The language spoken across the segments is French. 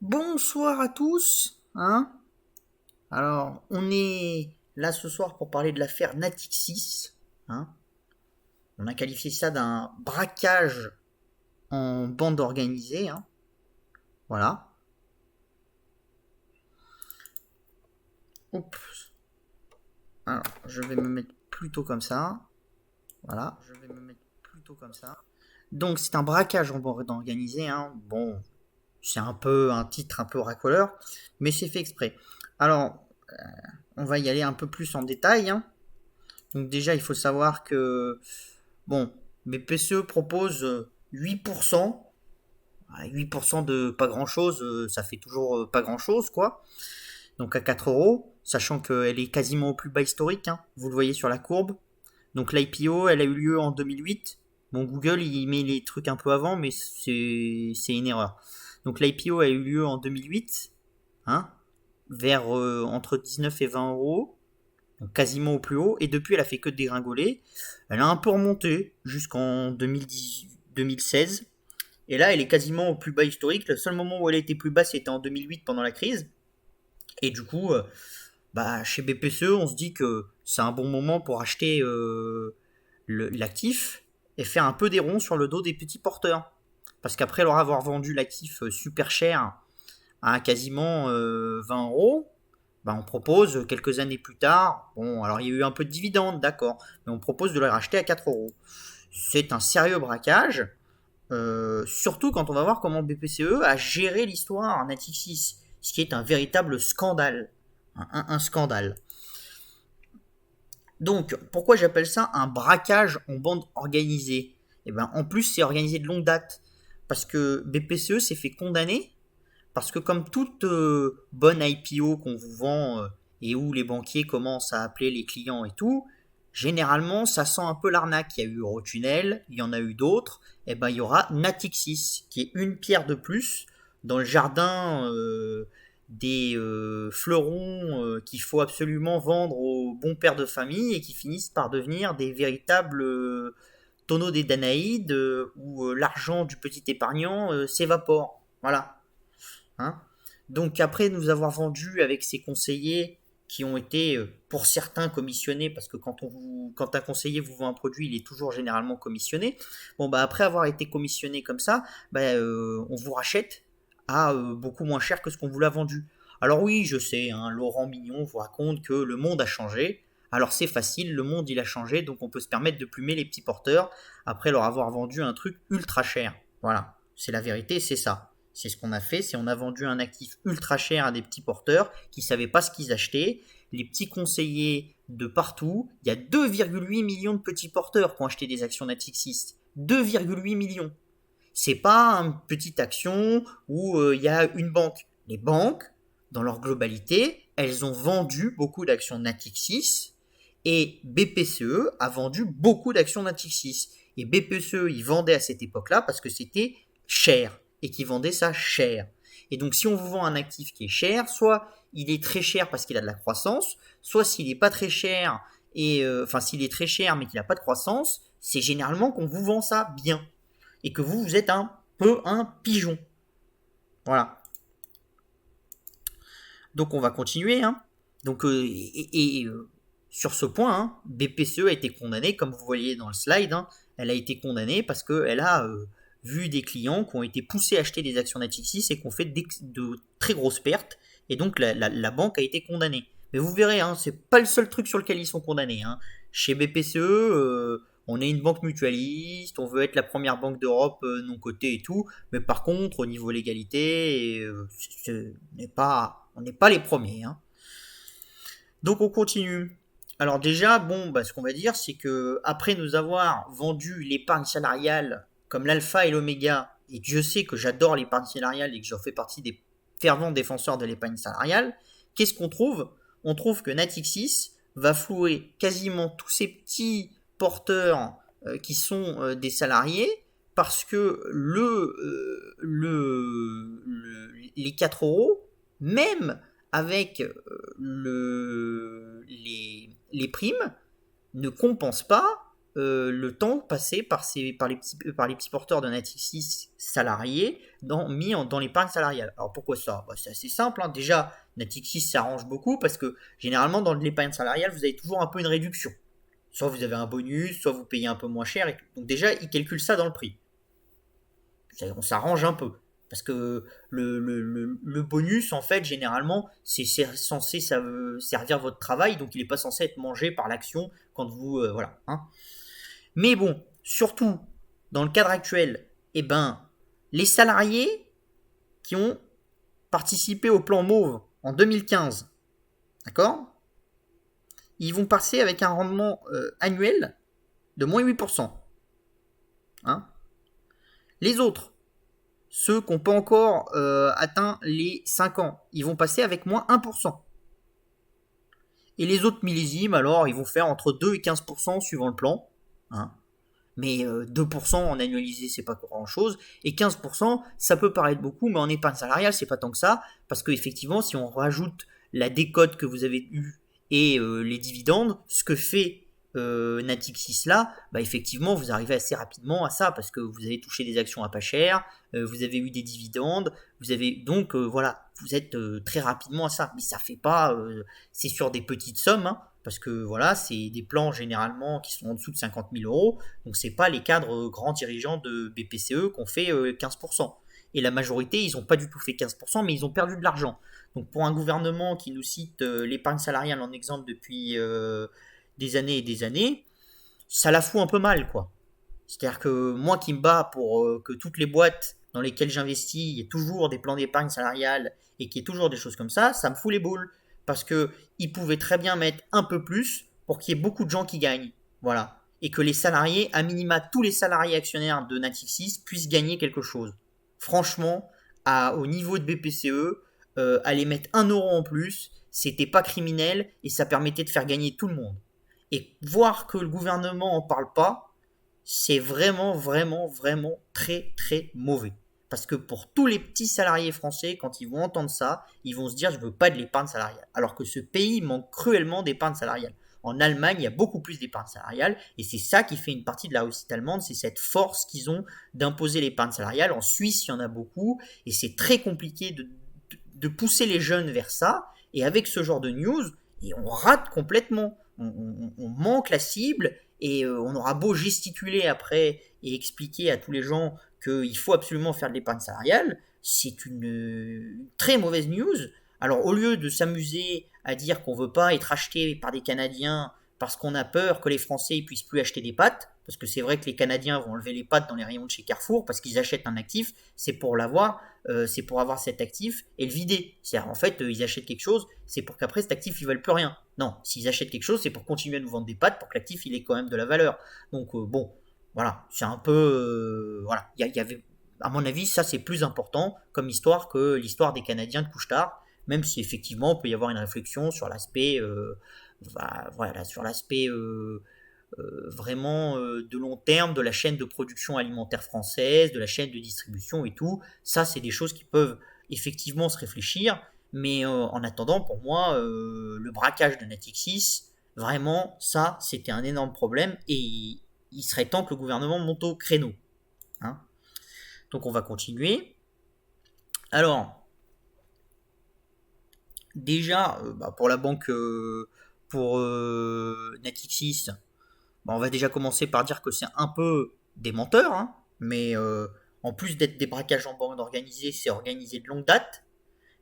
Bonsoir à tous, hein. Alors, on est là ce soir pour parler de l'affaire Natixis, hein. On a qualifié ça d'un braquage en bande organisée, hein. Voilà. Oups. Alors, je vais me mettre plutôt comme ça. Voilà. Je vais me mettre plutôt comme ça. Donc, c'est un braquage en bande organisée, hein. Bon, c'est un peu un titre un peu racoleur, mais c'est fait exprès. Alors, on va y aller un peu plus en détail, hein. Donc déjà, il faut savoir que, bon, mes PCE proposent 8%. 8% de pas grand-chose, ça fait toujours pas grand-chose, quoi. Donc à 4 euros, sachant qu'elle est quasiment au plus bas historique, hein. Vous le voyez sur la courbe. Donc l'IPO, elle a eu lieu en 2008. Bon, Google, il met les trucs un peu avant, mais c'est une erreur. Donc l'IPO a eu lieu en 2008, hein, vers entre 19 et 20 euros, donc quasiment au plus haut, et depuis elle a fait que dégringoler. Elle a un peu remonté jusqu'en 2016, et là elle est quasiment au plus bas historique. Le seul moment où elle était plus basse c'était en 2008 pendant la crise, et du coup, chez BPCE on se dit que c'est un bon moment pour acheter l'actif et faire un peu des ronds sur le dos des petits porteurs. Parce qu'après leur avoir vendu l'actif super cher à quasiment 20 euros, on propose quelques années plus tard, bon, alors il y a eu un peu de dividendes, d'accord, mais on propose de le racheter à 4 euros. C'est un sérieux braquage, surtout quand on va voir comment BPCE a géré l'histoire en Natixis, ce qui est un véritable scandale. Un scandale. Donc, pourquoi j'appelle ça un braquage en bande organisée? Eh ben, en plus, c'est organisé de longue date. Parce que BPCE s'est fait condamner. Parce que comme toute bonne IPO qu'on vous vend et où les banquiers commencent à appeler les clients et tout, généralement ça sent un peu l'arnaque. Il y a eu Eurotunnel, il y en a eu d'autres. Et ben il y aura Natixis, qui est une pierre de plus dans le jardin des fleurons qu'il faut absolument vendre aux bons pères de famille et qui finissent par devenir des véritables tonneaux des Danaïdes où l'argent du petit épargnant s'évapore. Voilà. Hein. Donc après nous avoir vendu avec ces conseillers qui ont été pour certains commissionnés, parce que quand un conseiller vous vend un produit, il est toujours généralement commissionné. Bon après avoir été commissionné comme ça, on vous rachète à beaucoup moins cher que ce qu'on vous l'a vendu. Alors oui, je sais, hein, Laurent Mignon vous raconte que le monde a changé. Alors c'est facile, le monde il a changé, donc on peut se permettre de plumer les petits porteurs après leur avoir vendu un truc ultra cher. Voilà, c'est la vérité, c'est ça. C'est ce qu'on a fait, c'est on a vendu un actif ultra cher à des petits porteurs qui ne savaient pas ce qu'ils achetaient. Les petits conseillers de partout, il y a 2,8 millions de petits porteurs qui ont acheté des actions Natixis. 2,8 millions. C'est pas une petite action où il y a une banque. Les banques, dans leur globalité, elles ont vendu beaucoup d'actions Natixis et BPCE a vendu beaucoup d'actions Natixis. Et BPCE, ils vendaient à cette époque-là parce que c'était cher et qui vendait ça cher. Et donc si on vous vend un actif qui est cher, soit il est très cher parce qu'il a de la croissance, soit s'il n'est pas très cher s'il est très cher mais qu'il n'a pas de croissance, c'est généralement qu'on vous vend ça bien et que vous êtes un peu un pigeon. Voilà. Donc on va continuer, hein. Donc sur ce point, hein, BPCE a été condamnée, comme vous voyez dans le slide, hein, elle a été condamnée parce qu'elle a vu des clients qui ont été poussés à acheter des actions Natixis et qui ont fait de très grosses pertes, et donc la banque a été condamnée. Mais vous verrez, hein, c'est pas le seul truc sur lequel ils sont condamnés, hein. Chez BPCE, on est une banque mutualiste, on veut être la première banque d'Europe non cotée et tout, mais par contre, au niveau légalité, on n'est pas les premiers, hein. Donc on continue. Alors déjà, ce qu'on va dire, c'est que après nous avoir vendu l'épargne salariale comme l'alpha et l'oméga, et Dieu sait que j'adore l'épargne salariale et que j'en fais partie des fervents défenseurs de l'épargne salariale, qu'est-ce qu'on trouve? On trouve que Natixis va flouer quasiment tous ces petits porteurs qui sont des salariés parce que les 4 euros, même avec les primes, ne compensent pas le temps passé par les petits porteurs de Natixis salariés dans l'épargne salariale. Alors pourquoi ça? C'est assez simple, hein. Déjà, Natixis s'arrange beaucoup parce que généralement dans l'épargne salariale, vous avez toujours un peu une réduction. Soit vous avez un bonus, soit vous payez un peu moins cher. Donc déjà, ils calculent ça dans le prix. On s'arrange un peu. Parce que le bonus, en fait, généralement, c'est censé servir votre travail, donc il n'est pas censé être mangé par l'action quand vous... voilà. Hein. Mais bon, surtout, dans le cadre actuel, eh ben, les salariés qui ont participé au plan Mauve en 2015, d'accord, ils vont passer avec un rendement annuel de moins 8%. Hein. Les autres, ceux qui n'ont pas encore atteint les 5 ans, ils vont passer avec moins 1%. Et les autres millésimes, alors, ils vont faire entre 2 et 15% suivant le plan. Hein. Mais 2% en annualisé, c'est pas grand chose. Et 15%, ça peut paraître beaucoup, mais en épargne salariale, c'est pas tant que ça. Parce qu'effectivement, si on rajoute la décote que vous avez eue et les dividendes, ce que fait Natixis là, effectivement, vous arrivez assez rapidement à ça parce que vous avez touché des actions à pas cher, vous avez eu des dividendes, vous avez donc voilà, vous êtes très rapidement à ça. Mais ça fait pas, c'est sur des petites sommes, hein, parce que voilà, c'est des plans généralement qui sont en dessous de 50 000 euros, donc c'est pas les cadres grands dirigeants de BPCE qui ont fait 15%. Et la majorité, ils n'ont pas du tout fait 15%, mais ils ont perdu de l'argent. Donc pour un gouvernement qui nous cite l'épargne salariale en exemple depuis des années et des années, ça la fout un peu mal, quoi. C'est-à-dire que moi qui me bats pour que toutes les boîtes dans lesquelles j'investis, il y ait toujours des plans d'épargne salariale et qu'il y ait toujours des choses comme ça me fout les boules. Parce qu'ils pouvaient très bien mettre un peu plus pour qu'il y ait beaucoup de gens qui gagnent. Voilà. Et que les salariés, à minima tous les salariés actionnaires de Natixis, puissent gagner quelque chose. Franchement, au niveau de BPCE, aller mettre 1 euro en plus, c'était pas criminel et ça permettait de faire gagner tout le monde. Et voir que le gouvernement en parle pas, c'est vraiment, vraiment, vraiment très, très mauvais. Parce que pour tous les petits salariés français, quand ils vont entendre ça, ils vont se dire je veux pas de l'épargne salariale. Alors que ce pays manque cruellement d'épargne salariale. En Allemagne, il y a beaucoup plus d'épargne salariale et c'est ça qui fait une partie de la réussite allemande, c'est cette force qu'ils ont d'imposer l'épargne salariale. En Suisse, il y en a beaucoup et c'est très compliqué de pousser les jeunes vers ça. Et avec ce genre de news, et on rate complètement. On manque la cible et on aura beau gesticuler après et expliquer à tous les gens qu'il faut absolument faire de l'épargne salariale, c'est une très mauvaise news. Alors au lieu de s'amuser à dire qu'on veut pas être acheté par des Canadiens parce qu'on a peur que les Français puissent plus acheter des pâtes, parce que c'est vrai que les Canadiens vont enlever les pâtes dans les rayons de chez Carrefour parce qu'ils achètent un actif, c'est pour l'avoir, c'est pour avoir cet actif et le vider. C'est-à-dire en fait ils achètent quelque chose, c'est pour qu'après cet actif ils veulent plus rien. Non, s'ils achètent quelque chose, c'est pour continuer à nous vendre des pâtes pour que l'actif il ait quand même de la valeur. Donc bon, voilà, c'est un peu voilà, il y avait à mon avis ça c'est plus important comme histoire que l'histoire des Canadiens de Couche-Tard, même si effectivement il peut y avoir une réflexion sur l'aspect voilà, sur l'aspect vraiment de long terme de la chaîne de production alimentaire française, de la chaîne de distribution et tout. Ça, c'est des choses qui peuvent effectivement se réfléchir. Mais en attendant, pour moi, le braquage de Natixis, vraiment, ça, c'était un énorme problème. Et il serait temps que le gouvernement monte au créneau. Hein. Donc on va continuer. Alors, déjà, pour la banque, pour Natixis, on va déjà commencer par dire que c'est un peu des menteurs, hein, mais en plus d'être des braquages en bande organisée, c'est organisé de longue date.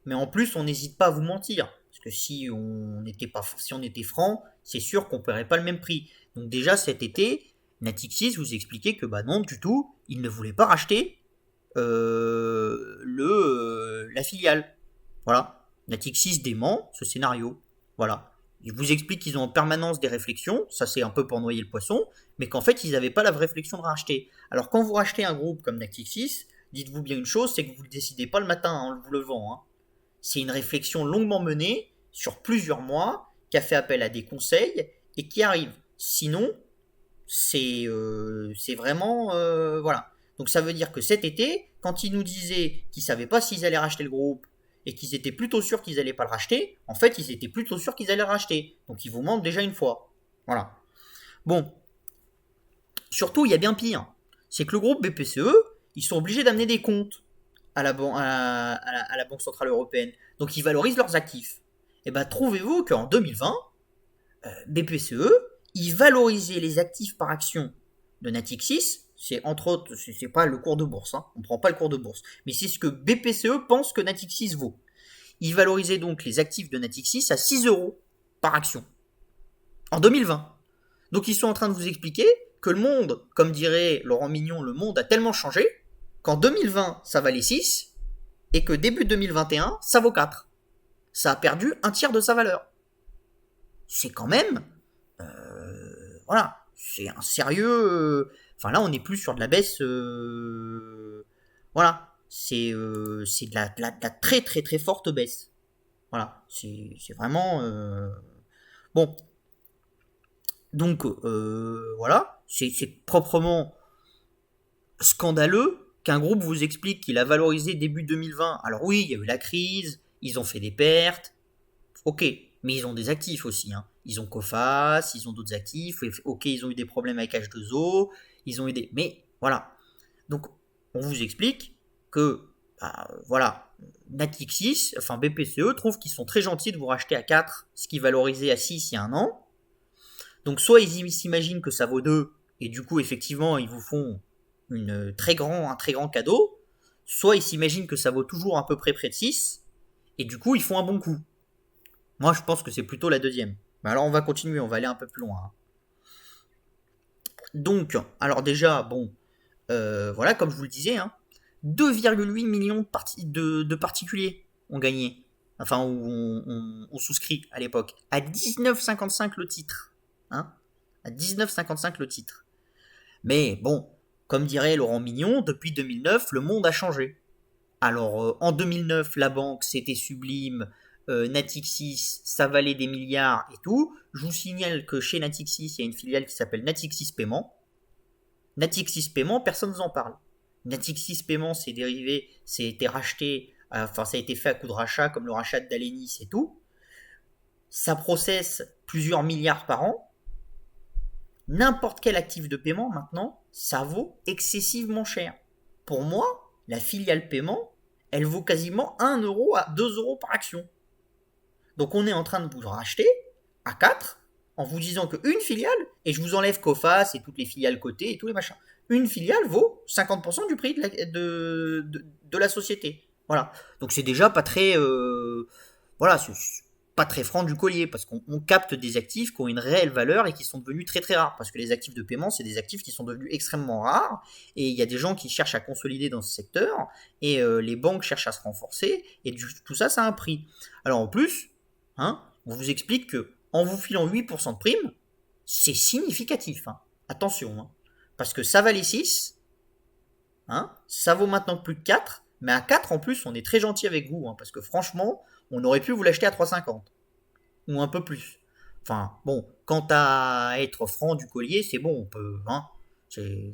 Mais en plus, on n'hésite pas à vous mentir. Parce que si on était franc, c'est sûr qu'on ne paierait pas le même prix. Donc déjà cet été, Natixis vous expliquait que non du tout, il ne voulait pas racheter la filiale. Voilà. Natixis dément ce scénario. Voilà. Ils vous expliquent qu'ils ont en permanence des réflexions, ça c'est un peu pour noyer le poisson, mais qu'en fait ils n'avaient pas la réflexion de racheter. Alors quand vous rachetez un groupe comme Natixis, dites-vous bien une chose, c'est que vous ne le décidez pas le matin en vous levant. Hein. C'est une réflexion longuement menée sur plusieurs mois qui a fait appel à des conseils et qui arrive. Sinon, c'est vraiment voilà. Donc ça veut dire que cet été, quand ils nous disaient qu'ils savaient pas s'ils allaient racheter le groupe et qu'ils étaient plutôt sûrs qu'ils allaient pas le racheter, en fait ils étaient plutôt sûrs qu'ils allaient le racheter. Donc ils vous mentent déjà une fois. Voilà. Bon, Surtout, il y a bien pire. C'est que le groupe BPCE, ils sont obligés d'amener des comptes à la Banque Centrale Européenne. Donc, ils valorisent leurs actifs. Et bien, trouvez-vous qu'en 2020, BPCE, ils valorisaient les actifs par action de Natixis. C'est entre autres, c'est pas le cours de bourse, hein, on ne prend pas le cours de bourse, mais c'est ce que BPCE pense que Natixis vaut. Ils valorisaient donc les actifs de Natixis à 6 euros par action en 2020. Donc ils sont en train de vous expliquer que le monde, comme dirait Laurent Mignon, le monde a tellement changé qu'en 2020 ça valait 6 et que début 2021 ça vaut 4. Ça a perdu un tiers de sa valeur. C'est quand même, voilà, c'est un sérieux. Enfin là on n'est plus sur de la baisse. Voilà, c'est de la très très très forte baisse. Voilà, c'est vraiment bon. Donc voilà, c'est proprement scandaleux qu'un groupe vous explique qu'il a valorisé début 2020. Alors oui, il y a eu la crise, ils ont fait des pertes, ok, mais ils ont des actifs aussi. Hein. Ils ont Coface, ils ont d'autres actifs, ok, ils ont eu des problèmes avec H2O, ils ont eu des... Mais voilà, donc on vous explique que, bah, voilà, Natixis, enfin BPCE, trouve qu'ils sont très gentils de vous racheter à 4, ce qui valorisait à 6 il y a un an. Donc soit ils s'imaginent que ça vaut 2, et du coup effectivement ils vous font un très grand cadeau, soit ils s'imaginent que ça vaut toujours à peu près de 6, et du coup ils font un bon coup. Moi je pense que c'est plutôt la deuxième. Mais alors on va continuer, on va aller un peu plus loin. Hein. Donc, alors déjà, bon, voilà, comme je vous le disais, hein, 2,8 millions de particuliers ont gagné. Enfin, on souscrit à l'époque. À 19,55 le titre. Hein, à 19,55 le titre. Mais bon, comme dirait Laurent Mignon, depuis 2009, le monde a changé. Alors, en 2009, la banque, c'était sublime, Natixis, ça valait des milliards et tout. Je vous signale que chez Natixis, il y a une filiale qui s'appelle Natixis Paiement. Natixis Paiement, personne ne vous en parle. Natixis Paiement, c'est dérivé, c'est été racheté, enfin, ça a été fait à coup de rachat, comme le rachat d'Alenis et tout. Ça processe plusieurs milliards par an. N'importe quel actif de paiement, maintenant, ça vaut excessivement cher. Pour moi, la filiale paiement, elle vaut quasiment 1 euro à 2 euros par action. Donc on est en train de vous racheter à 4 en vous disant qu'une filiale, et je vous enlève Coface et toutes les filiales cotées et tous les machins, une filiale vaut 50% du prix de la société. Voilà. Donc c'est déjà pas très... voilà, c'est pas très franc du collier, parce qu'on capte des actifs qui ont une réelle valeur et qui sont devenus très très rares. Parce que les actifs de paiement, c'est des actifs qui sont devenus extrêmement rares, et il y a des gens qui cherchent à consolider dans ce secteur, et les banques cherchent à se renforcer, et tout ça, ça a un prix. Alors en plus, hein, on vous explique que en vous filant 8% de prime, c'est significatif. Hein. Attention, hein, parce que ça valait 6, hein, ça vaut maintenant plus que 4, mais à 4 en plus, on est très gentil avec vous, hein, parce que franchement, on aurait pu vous l'acheter à 3,50 ou un peu plus. Enfin, bon, quant à être franc du collier, c'est bon, on peut. Hein,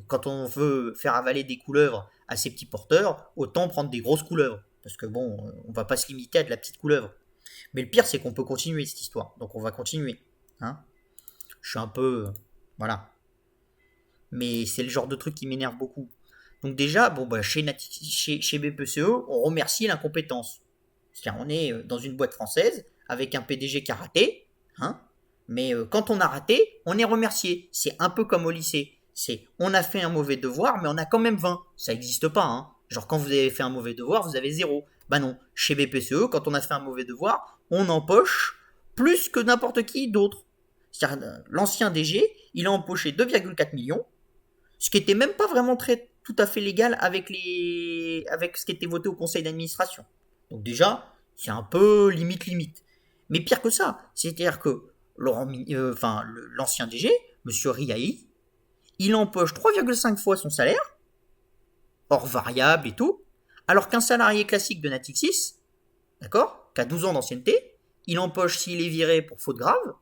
quand on veut faire avaler des couleuvres à ces petits porteurs, autant prendre des grosses couleuvres. Parce que bon, on va pas se limiter à de la petite couleuvre. Mais le pire, c'est qu'on peut continuer cette histoire. Donc on va continuer. Hein. Je suis un peu. Voilà. Mais c'est le genre de truc qui m'énerve beaucoup. Donc déjà, bon, bah, chez BPCE, on remercie l'incompétence. C'est-à-dire, on est dans une boîte française avec un PDG qui a raté, hein, mais quand on a raté, on est remercié. C'est un peu comme au lycée. C'est on a fait un mauvais devoir, mais on a quand même 20. Ça n'existe pas, hein. Genre quand vous avez fait un mauvais devoir, vous avez 0. Bah non, chez BPCE, quand on a fait un mauvais devoir, on empoche plus que n'importe qui d'autre. C'est-à-dire, l'ancien DG, il a empoché 2,4 millions, ce qui était même pas vraiment très tout à fait légal avec ce qui était voté au conseil d'administration. Donc déjà, c'est un peu limite. Mais pire que ça, c'est-à-dire que l'ancien DG, Monsieur Riahi, il empoche 3,5 fois son salaire, hors variable et tout, alors qu'un salarié classique de Natixis, d'accord, qui a 12 ans d'ancienneté, il empoche s'il est viré pour faute grave,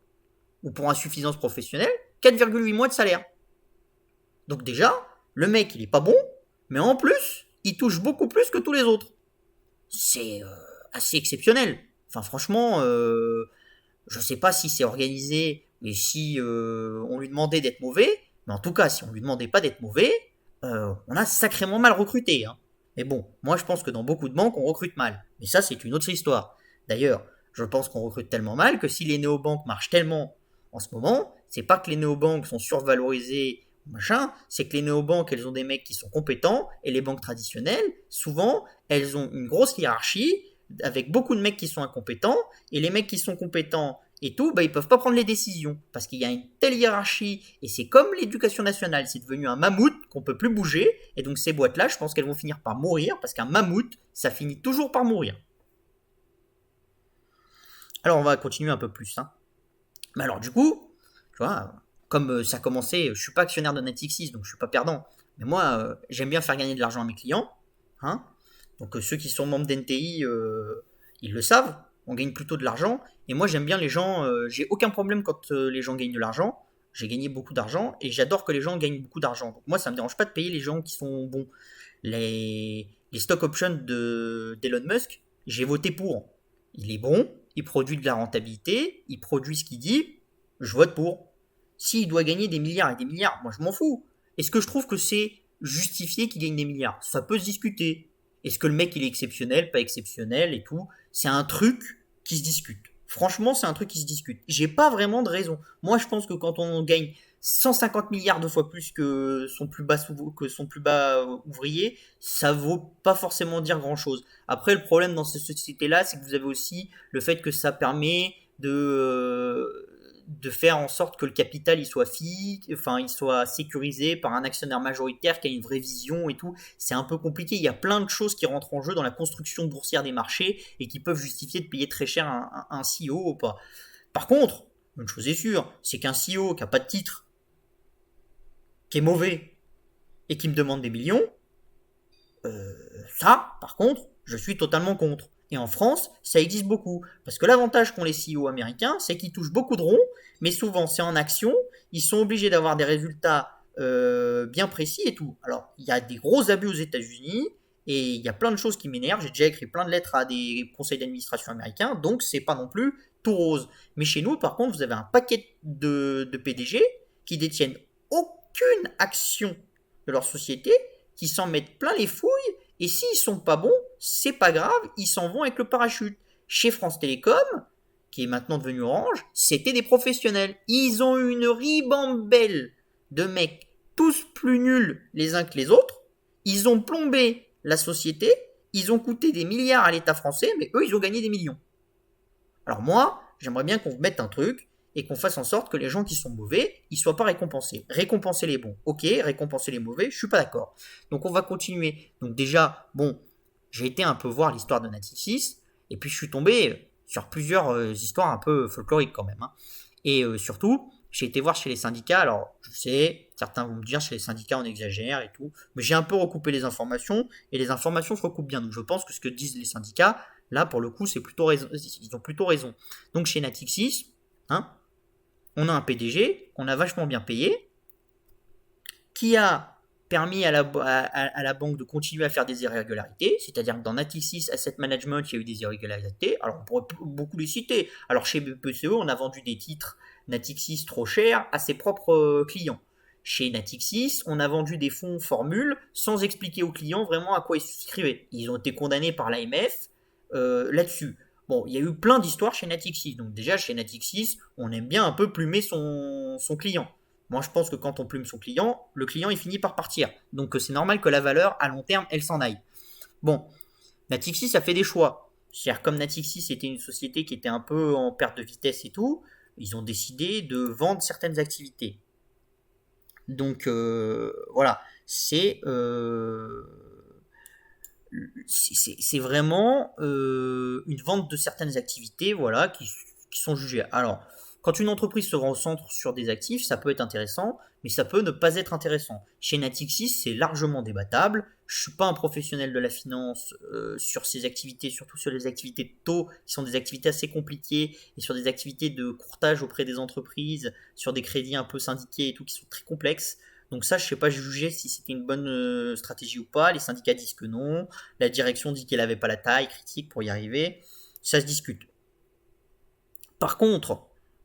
ou pour insuffisance professionnelle, 4,8 mois de salaire. Donc déjà, le mec, il est pas bon, mais en plus, il touche beaucoup plus que tous les autres. C'est assez exceptionnel. Enfin, franchement, je sais pas si c'est organisé et si on lui demandait d'être mauvais, Mais en tout cas, si on lui demandait pas d'être mauvais, on a sacrément mal recruté. Hein. Mais bon, moi je pense que dans beaucoup de banques, on recrute mal. Mais ça, c'est une autre histoire. D'ailleurs, je pense qu'on recrute tellement mal que si les néobanques marchent tellement en ce moment, c'est pas que les néobanques sont survalorisées, machin, c'est que les néobanques, elles ont des mecs qui sont compétents, et les banques traditionnelles, souvent, elles ont une grosse hiérarchie, avec beaucoup de mecs qui sont incompétents, et les mecs qui sont compétents et tout, bah, ils peuvent pas prendre les décisions, parce qu'il y a une telle hiérarchie, et c'est comme l'éducation nationale, c'est devenu un mammouth qu'on peut plus bouger, et donc ces boîtes-là, je pense qu'elles vont finir par mourir, parce qu'un mammouth, ça finit toujours par mourir. Alors on va continuer un peu plus, hein. Mais alors du coup, tu vois, comme ça a commencé, je suis pas actionnaire de Natixis, donc je suis pas perdant. Mais moi, j'aime bien faire gagner de l'argent à mes clients, hein. Donc ceux qui sont membres d'NTI, ils le savent. On gagne plutôt de l'argent. Et moi, j'aime bien les gens. J'ai aucun problème quand les gens gagnent de l'argent. J'ai gagné beaucoup d'argent et j'adore que les gens gagnent beaucoup d'argent. Donc moi, ça me dérange pas de payer les gens qui sont bons. Les stock options d'Elon Musk, j'ai voté pour. Il est bon, il produit de la rentabilité, il produit ce qu'il dit, je vote pour. S'il doit gagner des milliards et des milliards, moi je m'en fous. Est-ce que je trouve que c'est justifié qu'il gagne des milliards? Ça peut se discuter. Est-ce que le mec il est exceptionnel, pas exceptionnel et tout? C'est un truc qui se discute. Franchement, c'est un truc qui se discute. J'ai pas vraiment de raison. Moi, je pense que quand on gagne 150 milliards de fois plus que son plus bas ouvrier, ça vaut pas forcément dire grand chose. Après, le problème dans ces sociétés-là, c'est que vous avez aussi le fait que ça permet de faire en sorte que le capital il soit sécurisé par un actionnaire majoritaire qui a une vraie vision et tout. C'est un peu compliqué. Il y a plein de choses qui rentrent en jeu dans la construction boursière des marchés et qui peuvent justifier de payer très cher un CEO ou pas. Par contre, une chose est sûre, c'est qu'un CEO qui n'a pas de titre, qui est mauvais et qui me demande des millions, ça, par contre, je suis totalement contre. Et en France, ça existe beaucoup. Parce que l'avantage qu'ont les CEO américains, c'est qu'ils touchent beaucoup de ronds, mais souvent c'est en action, ils sont obligés d'avoir des résultats bien précis et tout. Alors, il y a des gros abus aux États-Unis, et il y a plein de choses qui m'énervent. J'ai déjà écrit plein de lettres à des conseils d'administration américains, donc c'est pas non plus tout rose. Mais chez nous, par contre, vous avez un paquet de PDG qui détiennent aucune action de leur société, qui s'en mettent plein les fouilles, et s'ils sont pas bons, c'est pas grave, ils s'en vont avec le parachute. Chez France Télécom, qui est maintenant devenu Orange, c'était des professionnels. Ils ont une ribambelle de mecs, tous plus nuls les uns que les autres. Ils ont plombé la société, ils ont coûté des milliards à l'État français, mais eux, ils ont gagné des millions. Alors moi, j'aimerais bien qu'on mette un truc et qu'on fasse en sorte que les gens qui sont mauvais, ils soient pas récompensés. Récompenser les bons, ok, récompenser les mauvais, je suis pas d'accord. Donc on va continuer. Donc déjà, bon, j'ai été un peu voir l'histoire de Natixis, et puis je suis tombé sur plusieurs histoires un peu folkloriques quand même. Hein. Et surtout, j'ai été voir chez les syndicats, alors je sais, certains vont me dire chez les syndicats on exagère et tout, mais j'ai un peu recoupé les informations, et les informations se recoupent bien. Donc je pense que ce que disent les syndicats, là pour le coup, c'est plutôt raison, ils ont plutôt raison. Donc chez Natixis, hein, on a un PDG qu'on a vachement bien payé, qui a permis à la banque de continuer à faire des irrégularités, c'est-à-dire que dans Natixis Asset Management, il y a eu des irrégularités, alors on pourrait beaucoup les citer. Alors chez BPCE, on a vendu des titres Natixis trop chers à ses propres clients. Chez Natixis, on a vendu des fonds formules sans expliquer aux clients vraiment à quoi ils souscrivaient. Ils ont été condamnés par l'AMF là-dessus. Bon, il y a eu plein d'histoires chez Natixis. Donc déjà, chez Natixis, on aime bien un peu plumer son client. Moi, je pense que quand on plume son client, le client, il finit par partir. Donc c'est normal que la valeur, à long terme, elle s'en aille. Bon, Natixis a fait des choix. C'est-à-dire, comme Natixis était une société qui était un peu en perte de vitesse et tout, ils ont décidé de vendre certaines activités. Donc voilà, c'est vraiment une vente de certaines activités, voilà, qui sont jugées. Alors, quand une entreprise se concentre sur des actifs, ça peut être intéressant, mais ça peut ne pas être intéressant. Chez Natixis, c'est largement débattable. Je suis pas un professionnel de la finance sur ces activités, surtout sur les activités de taux, qui sont des activités assez compliquées, et sur des activités de courtage auprès des entreprises, sur des crédits un peu syndiqués et tout, qui sont très complexes. Donc ça, je ne sais pas juger si c'était une bonne stratégie ou pas. Les syndicats disent que non. La direction dit qu'elle n'avait pas la taille critique pour y arriver. Ça se discute. Par contre,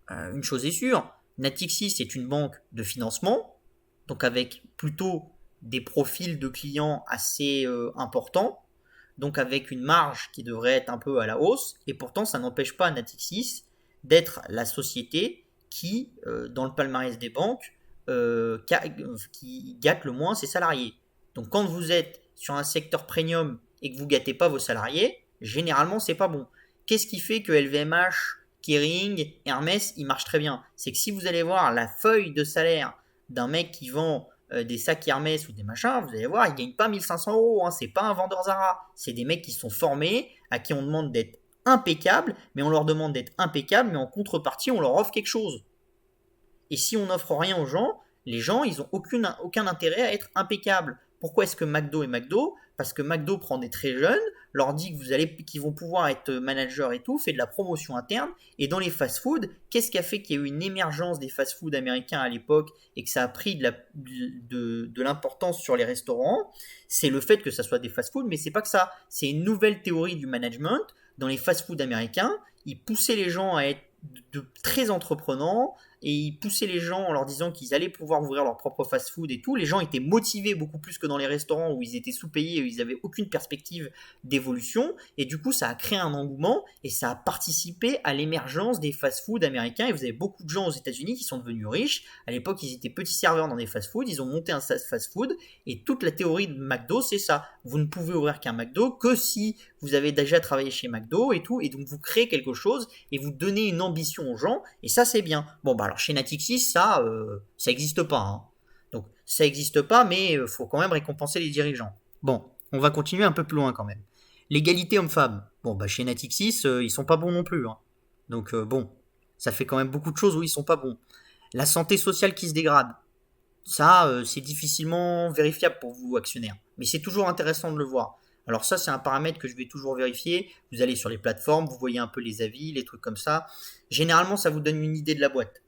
une chose est sûre, Natixis est une banque de financement. donc avec plutôt des profils de clients assez importants, donc avec une marge qui devrait être un peu à la hausse, et pourtant ça n'empêche pas Natixis d'être la société qui, dans le palmarès des banques, qui gâte le moins ses salariés. Donc quand vous êtes sur un secteur premium et que vous gâtez pas vos salariés, généralement c'est pas bon. Qu'est-ce qui fait que LVMH, Kering, Hermès, ils marchent très bien? C'est que si vous allez voir la feuille de salaire d'un mec qui vend des sacs Hermès ou des machins, vous allez voir, ils gagnent pas 1 500 euros. Hein, c'est pas un vendeur Zara. C'est des mecs qui sont formés, à qui on demande d'être impeccables, mais on leur demande d'être impeccables, mais en contrepartie, on leur offre quelque chose. Et si on n'offre rien aux gens, les gens, ils n'ont aucun intérêt à être impeccables. Pourquoi est-ce que McDo est McDo? Parce que McDo prend des très jeunes, leur dit qu'ils vont pouvoir être managers et tout, fait de la promotion interne. Et dans les fast-foods, qu'est-ce qui a fait qu'il y a eu une émergence des fast-foods américains à l'époque et que ça a pris de l'importance sur les restaurants? C'est le fait que ça soit des fast-foods, mais c'est pas que ça. C'est une nouvelle théorie du management. Dans les fast-foods américains, ils poussaient les gens à être très entreprenants, et ils poussaient les gens en leur disant qu'ils allaient pouvoir ouvrir leur propre fast-food et tout. Les gens étaient motivés beaucoup plus que dans les restaurants où ils étaient sous-payés et où ils n'avaient aucune perspective d'évolution. Et du coup, ça a créé un engouement et ça a participé à l'émergence des fast-food américains. Et vous avez beaucoup de gens aux États-Unis qui sont devenus riches. À l'époque, ils étaient petits serveurs dans des fast-food. Ils ont monté un fast-food. Et toute la théorie de McDo, c'est ça. Vous ne pouvez ouvrir qu'un McDo que si vous avez déjà travaillé chez McDo et tout. Et donc, vous créez quelque chose et vous donnez une ambition aux gens. Et ça, c'est bien. Bon, bah alors chez Natixis, ça n'existe pas. Hein. Donc ça n'existe pas, mais il faut quand même récompenser les dirigeants. Bon, on va continuer un peu plus loin quand même. L'égalité homme-femme. Bon, bah chez Natixis, ils sont pas bons non plus. Hein. Donc bon, ça fait quand même beaucoup de choses où ils sont pas bons. La santé sociale qui se dégrade. Ça, c'est difficilement vérifiable pour vous, actionnaires. Mais c'est toujours intéressant de le voir. Alors ça, c'est un paramètre que je vais toujours vérifier. Vous allez sur les plateformes, vous voyez un peu les avis, les trucs comme ça. Généralement, ça vous donne une idée de la boîte.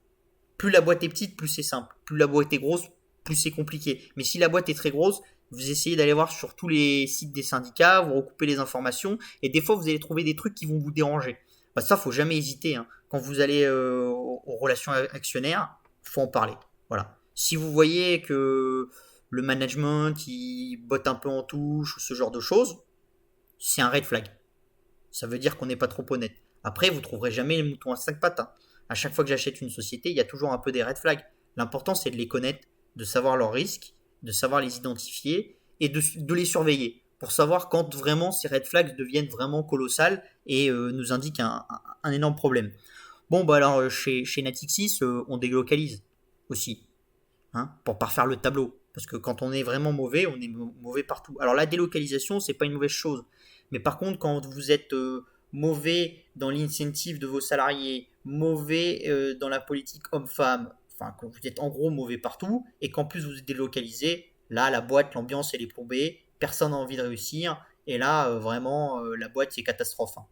Plus la boîte est petite, plus c'est simple. Plus la boîte est grosse, plus c'est compliqué. Mais si la boîte est très grosse, vous essayez d'aller voir sur tous les sites des syndicats, vous recoupez les informations, et des fois vous allez trouver des trucs qui vont vous déranger. Bah ça, faut jamais hésiter. Hein. Quand vous allez aux relations actionnaires, faut en parler. Voilà. Si vous voyez que le management il botte un peu en touche ou ce genre de choses, c'est un red flag. Ça veut dire qu'on n'est pas trop honnête. Après, vous trouverez jamais les moutons à 5 pattes. Hein. À chaque fois que j'achète une société, il y a toujours un peu des red flags. L'important, c'est de les connaître, de savoir leurs risques, de savoir les identifier et de les surveiller pour savoir quand vraiment ces red flags deviennent vraiment colossales et nous indiquent un énorme problème. Bon, bah alors chez Natixis, on délocalise aussi, hein, pour pas refaire le tableau. Parce que quand on est vraiment mauvais, on est mauvais partout. Alors la délocalisation, c'est pas une mauvaise chose. Mais par contre, quand vous êtes mauvais dans l'incentive de vos salariés, mauvais dans la politique homme-femme, enfin quand vous êtes en gros mauvais partout, et qu'en plus vous êtes délocalisé, là la boîte, l'ambiance elle est plombée, personne n'a envie de réussir, et là vraiment la boîte c'est catastrophe. Hein.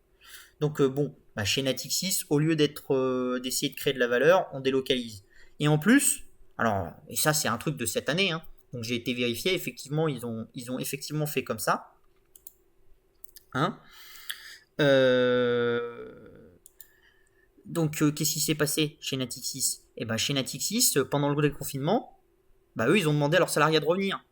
Donc bon, bah, chez Natixis, au lieu d'essayer de créer de la valeur, on délocalise. Et en plus, alors, et ça c'est un truc de cette année, hein, donc j'ai été vérifié, effectivement ils ont effectivement fait comme ça. Hein. Donc qu'est-ce qui s'est passé chez Natixis? Eh ben chez Natixis, pendant le confinement, bah eux ils ont demandé à leurs salariés de revenir.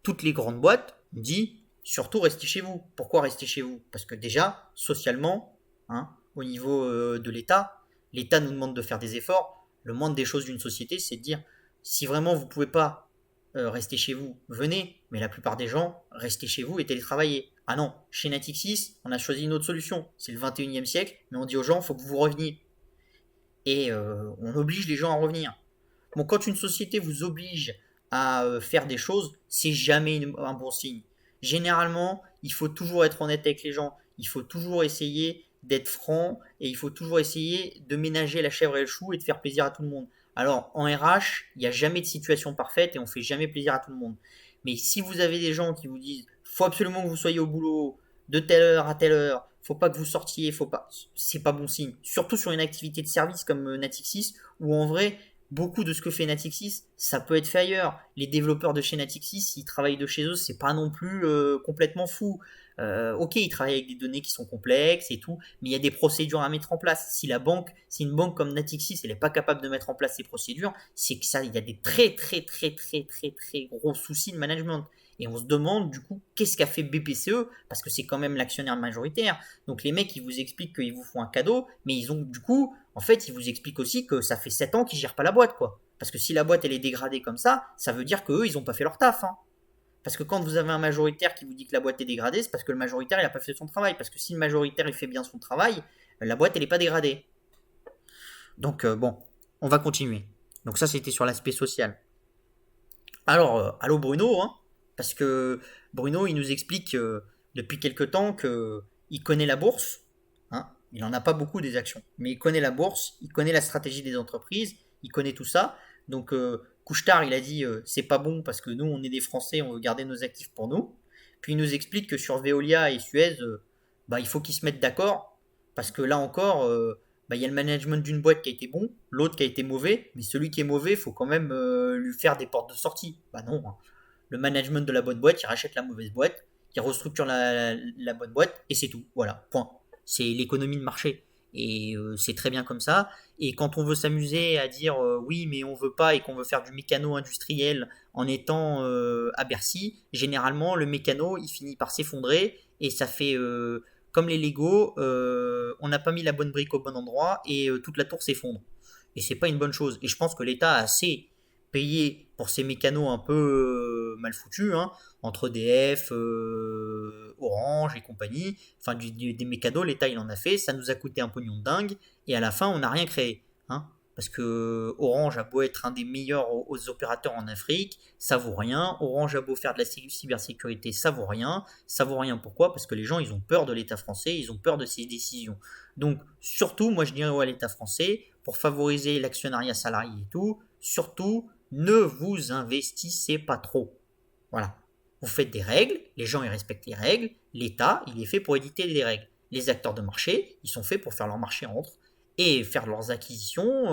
Toutes les grandes boîtes ont dit surtout restez chez vous. Pourquoi rester chez vous? Parce que déjà, socialement, hein, au niveau de l'État, l'État nous demande de faire des efforts. Le moindre des choses d'une société, c'est de dire si vraiment vous ne pouvez pas rester chez vous, venez. Mais la plupart des gens, restez chez vous et télétravaillez. Ah non, chez Natixis, on a choisi une autre solution. C'est le 21e siècle, mais on dit aux gens, il faut que vous reveniez. Et on oblige les gens à revenir. Bon, quand une société vous oblige à faire des choses, c'est jamais un bon signe. Généralement, il faut toujours être honnête avec les gens. Il faut toujours essayer d'être franc et il faut toujours essayer de ménager la chèvre et le chou et de faire plaisir à tout le monde. Alors, en RH, il n'y a jamais de situation parfaite et on fait jamais plaisir à tout le monde. Mais si vous avez des gens qui vous disent faut absolument que vous soyez au boulot de telle heure à telle heure, faut pas que vous sortiez, faut pas, c'est pas bon signe. Surtout sur une activité de service comme Natixis où en vrai beaucoup de ce que fait Natixis, ça peut être fait ailleurs. Les développeurs de chez Natixis, s'ils travaillent de chez eux, c'est pas non plus complètement fou. Ok, ils travaillent avec des données qui sont complexes et tout, mais il y a des procédures à mettre en place. Si une banque comme Natixis, elle n'est pas capable de mettre en place ces procédures, c'est que ça, il y a des très très très très très très gros soucis de management. Et on se demande du coup qu'est-ce qu'a fait BPCE, parce que c'est quand même l'actionnaire majoritaire. Donc les mecs, ils vous expliquent qu'ils vous font un cadeau, mais ils ont du coup, en fait, ils vous expliquent aussi que ça fait 7 ans qu'ils gèrent pas la boîte, quoi. Parce que si la boîte elle est dégradée comme ça veut dire qu'eux, ils ont pas fait leur taf, hein. Parce que quand vous avez un majoritaire qui vous dit que la boîte est dégradée, c'est parce que le majoritaire il a pas fait son travail. Parce que si le majoritaire il fait bien son travail, la boîte elle est pas dégradée. Donc bon, on va continuer. Donc ça c'était sur l'aspect social. Alors, allô Bruno, hein, parce que Bruno, il nous explique depuis quelque temps qu'il connaît la bourse. Hein, il n'en a pas beaucoup des actions, mais il connaît la bourse, il connaît la stratégie des entreprises, il connaît tout ça. Donc, Couchetard, il a dit c'est pas bon parce que nous, on est des Français, on veut garder nos actifs pour nous. Puis il nous explique que sur Veolia et Suez, bah, il faut qu'ils se mettent d'accord parce que là encore, bah, il y a le management d'une boîte qui a été bon, l'autre qui a été mauvais, mais celui qui est mauvais, il faut quand même lui faire des portes de sortie. Bah non, hein. Le management de la bonne boîte, il rachète la mauvaise boîte, il restructure la bonne boîte, et c'est tout. Voilà, point. C'est l'économie de marché. Et c'est très bien comme ça. Et quand on veut s'amuser à dire oui, mais on veut pas et qu'on veut faire du mécano industriel en étant à Bercy, généralement le mécano il finit par s'effondrer et ça fait comme les Lego, on n'a pas mis la bonne brique au bon endroit et toute la tour s'effondre. Et c'est pas une bonne chose. Et je pense que l'État a assez payé pour ces mécanos un peu mal foutus, hein, entre DF, Orange et compagnie. Enfin, des mécanos, l'État il en a fait, ça nous a coûté un pognon de dingue, et à la fin on n'a rien créé. Hein, parce que Orange a beau être un des meilleurs aux opérateurs en Afrique, ça vaut rien. Orange a beau faire de la cybersécurité, ça vaut rien. Ça vaut rien pourquoi? Parce que les gens ils ont peur de l'État français, ils ont peur de ses décisions. Donc surtout, moi je dirais à l'État français, pour favoriser l'actionnariat salarié et tout, surtout ne vous investissez pas trop. Voilà. Vous faites des règles, les gens ils respectent les règles, l'État il est fait pour éditer des règles. Les acteurs de marché, ils sont faits pour faire leur marché entre et faire leurs acquisitions.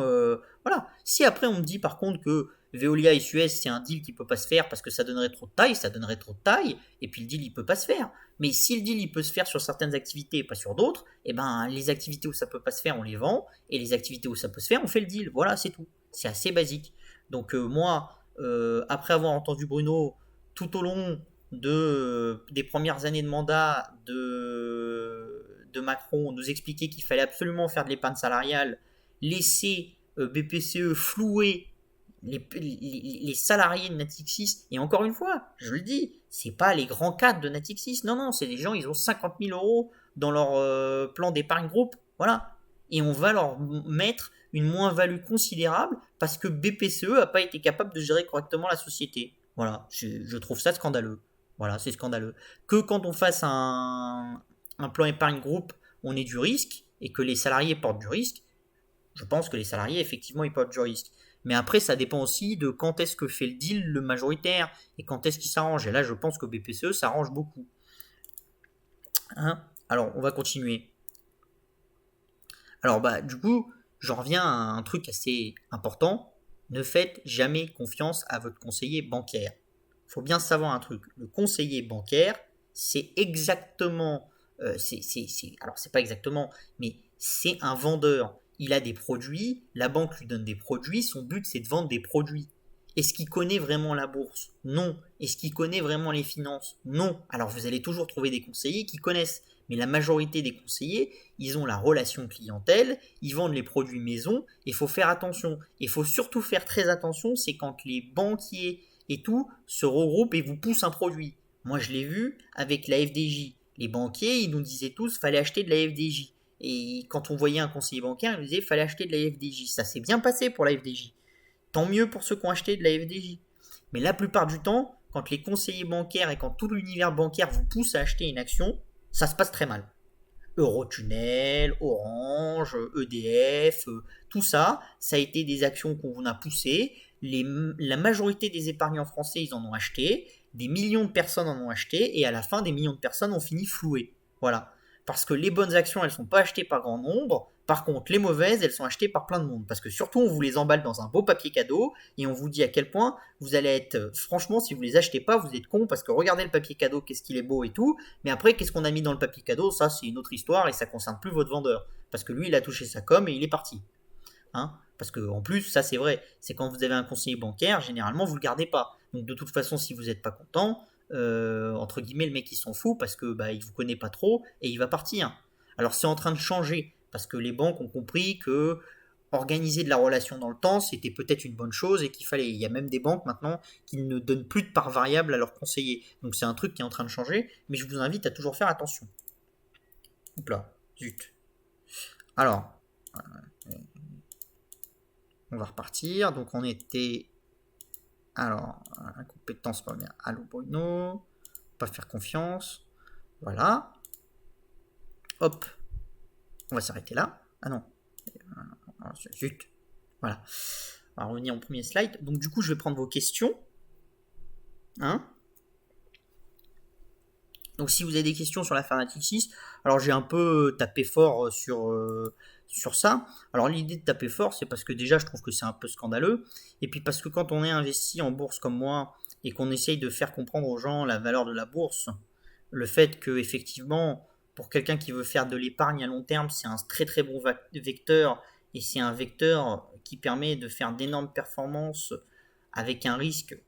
Voilà. Si après on me dit par contre que Veolia et Suez c'est un deal qui peut pas se faire parce que ça donnerait trop de taille, ça donnerait trop de taille, et puis le deal il peut pas se faire. Mais si le deal il peut se faire sur certaines activités et pas sur d'autres, et ben les activités où ça peut pas se faire on les vend, et les activités où ça peut se faire on fait le deal. Voilà, c'est tout. C'est assez basique. Donc moi, après avoir entendu Bruno tout au long des premières années de mandat de Macron nous expliquer qu'il fallait absolument faire de l'épargne salariale, laisser BPCE flouer les salariés de Natixis, et encore une fois, je le dis, c'est pas les grands cadres de Natixis, non, non, c'est des gens, ils ont 50 000 euros dans leur plan d'épargne groupe, voilà, et on va leur mettre une moins-value considérable parce que BPCE n'a pas été capable de gérer correctement la société. Voilà, je trouve ça scandaleux. Voilà, c'est scandaleux. Que quand on fasse un plan épargne groupe, on ait du risque et que les salariés portent du risque, je pense que les salariés, effectivement, ils portent du risque. Mais après, ça dépend aussi de quand est-ce que fait le deal le majoritaire et quand est-ce qu'il s'arrange. Et là, je pense que BPCE s'arrange beaucoup. Hein, alors, on va continuer. Alors, bah, du coup, j'en reviens à un truc assez important. Ne faites jamais confiance à votre conseiller bancaire. Il faut bien savoir un truc. Le conseiller bancaire, c'est exactement. Alors, c'est pas exactement, mais c'est un vendeur. Il a des produits, la banque lui donne des produits, son but c'est de vendre des produits. Est-ce qu'il connaît vraiment la bourse? Non. Est-ce qu'il connaît vraiment les finances? Non. Alors vous allez toujours trouver des conseillers qui connaissent. Mais la majorité des conseillers, ils ont la relation clientèle, ils vendent les produits maison, et il faut faire attention. Il faut surtout faire très attention, c'est quand les banquiers et tout se regroupent et vous poussent un produit. Moi je l'ai vu avec la FDJ. Les banquiers, ils nous disaient tous, fallait acheter de la FDJ. Et quand on voyait un conseiller bancaire, il nous disait, fallait acheter de la FDJ. Ça s'est bien passé pour la FDJ. Tant mieux pour ceux qui ont acheté de la FDJ. Mais la plupart du temps, quand les conseillers bancaires et quand tout l'univers bancaire vous pousse à acheter une action, ça se passe très mal. Eurotunnel, Orange, EDF, tout ça, ça a été des actions qu'on vous a poussées. La majorité des épargnants français, ils en ont acheté. Des millions de personnes en ont acheté. Et à la fin, des millions de personnes ont fini flouées. Voilà. Parce que les bonnes actions, elles ne sont pas achetées par grand nombre. Par contre, les mauvaises, elles sont achetées par plein de monde. Parce que surtout, on vous les emballe dans un beau papier cadeau et on vous dit à quel point vous allez être. Franchement, si vous les achetez pas, vous êtes con parce que regardez le papier cadeau, qu'est-ce qu'il est beau et tout. Mais après, qu'est-ce qu'on a mis dans le papier cadeau? Ça, c'est une autre histoire et ça concerne plus votre vendeur. Parce que lui, il a touché sa com et il est parti. Hein, parce que en plus, ça c'est vrai, c'est quand vous avez un conseiller bancaire, généralement vous le gardez pas. Donc de toute façon, si vous n'êtes pas content, entre guillemets, le mec il s'en fout parce que bah, il vous connaît pas trop et il va partir. Alors c'est en train de changer parce que les banques ont compris que organiser de la relation dans le temps, c'était peut-être une bonne chose et qu'il fallait. Il y a même des banques maintenant qui ne donnent plus de part variable à leurs conseillers. Donc c'est un truc qui est en train de changer, mais je vous invite à toujours faire attention. Oups là, zut. Alors, on va repartir. Donc on était. Alors, incompétence, pas bien. Allô Bruno. Pas faire confiance. Voilà. Hop. On va s'arrêter là. Ah non. Zut. Voilà. On va revenir au premier slide. Donc du coup, je vais prendre vos questions. Hein? Donc si vous avez des questions sur la Fanatic 6, alors j'ai un peu tapé fort sur ça. Alors l'idée de taper fort, c'est parce que déjà je trouve que c'est un peu scandaleux. Et puis parce que quand on est investi en bourse comme moi et qu'on essaye de faire comprendre aux gens la valeur de la bourse, le fait que effectivement, pour quelqu'un qui veut faire de l'épargne à long terme, c'est un très très bon vecteur et c'est un vecteur qui permet de faire d'énormes performances avec un risque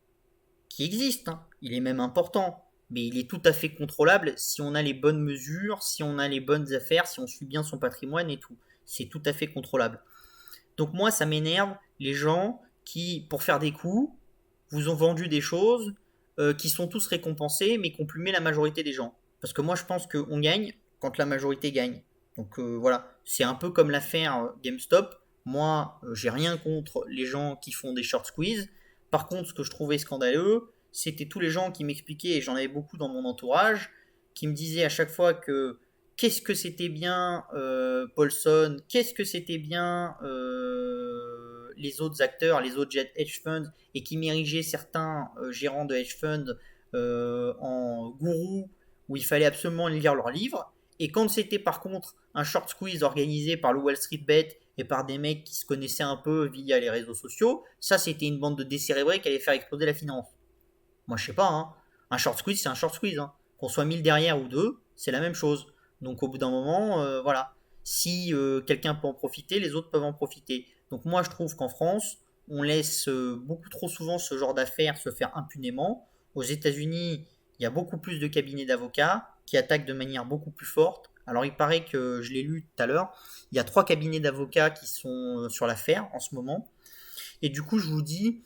qui existe, hein. Il est même important, mais il est tout à fait contrôlable si on a les bonnes mesures, si on a les bonnes affaires, si on suit bien son patrimoine et tout. C'est tout à fait contrôlable. Donc moi, ça m'énerve les gens qui, pour faire des coups, vous ont vendu des choses qui sont tous récompensés, mais qui ont plumé la majorité des gens. Parce que moi, je pense qu'on gagne quand la majorité gagne. Donc voilà, c'est un peu comme l'affaire GameStop. Moi, j'ai rien contre les gens qui font des short squeeze. Par contre, ce que je trouvais scandaleux, c'était tous les gens qui m'expliquaient, et j'en avais beaucoup dans mon entourage, qui me disaient à chaque fois que qu'est-ce que c'était bien Paulson, qu'est-ce que c'était bien les autres acteurs, les autres hedge funds, et qui m'érigeaient certains gérants de hedge funds en gourous où il fallait absolument lire leurs livres. Et quand c'était par contre un short squeeze organisé par le Wall Street Bet et par des mecs qui se connaissaient un peu via les réseaux sociaux, ça c'était une bande de décérébrés qui allait faire exploser la finance. Moi je sais pas, hein. Un short squeeze c'est un short squeeze. Hein. Qu'on soit 1000 derrière ou 2, c'est la même chose. Donc au bout d'un moment, voilà. Si quelqu'un peut en profiter, les autres peuvent en profiter. Donc moi je trouve qu'en France, on laisse beaucoup trop souvent ce genre d'affaires se faire impunément. Aux États-Unis, il y a beaucoup plus de cabinets d'avocats qui attaquent de manière beaucoup plus forte. Alors il paraît que, je l'ai lu tout à l'heure, il y a 3 cabinets d'avocats qui sont sur l'affaire en ce moment. Et du coup, je vous dis,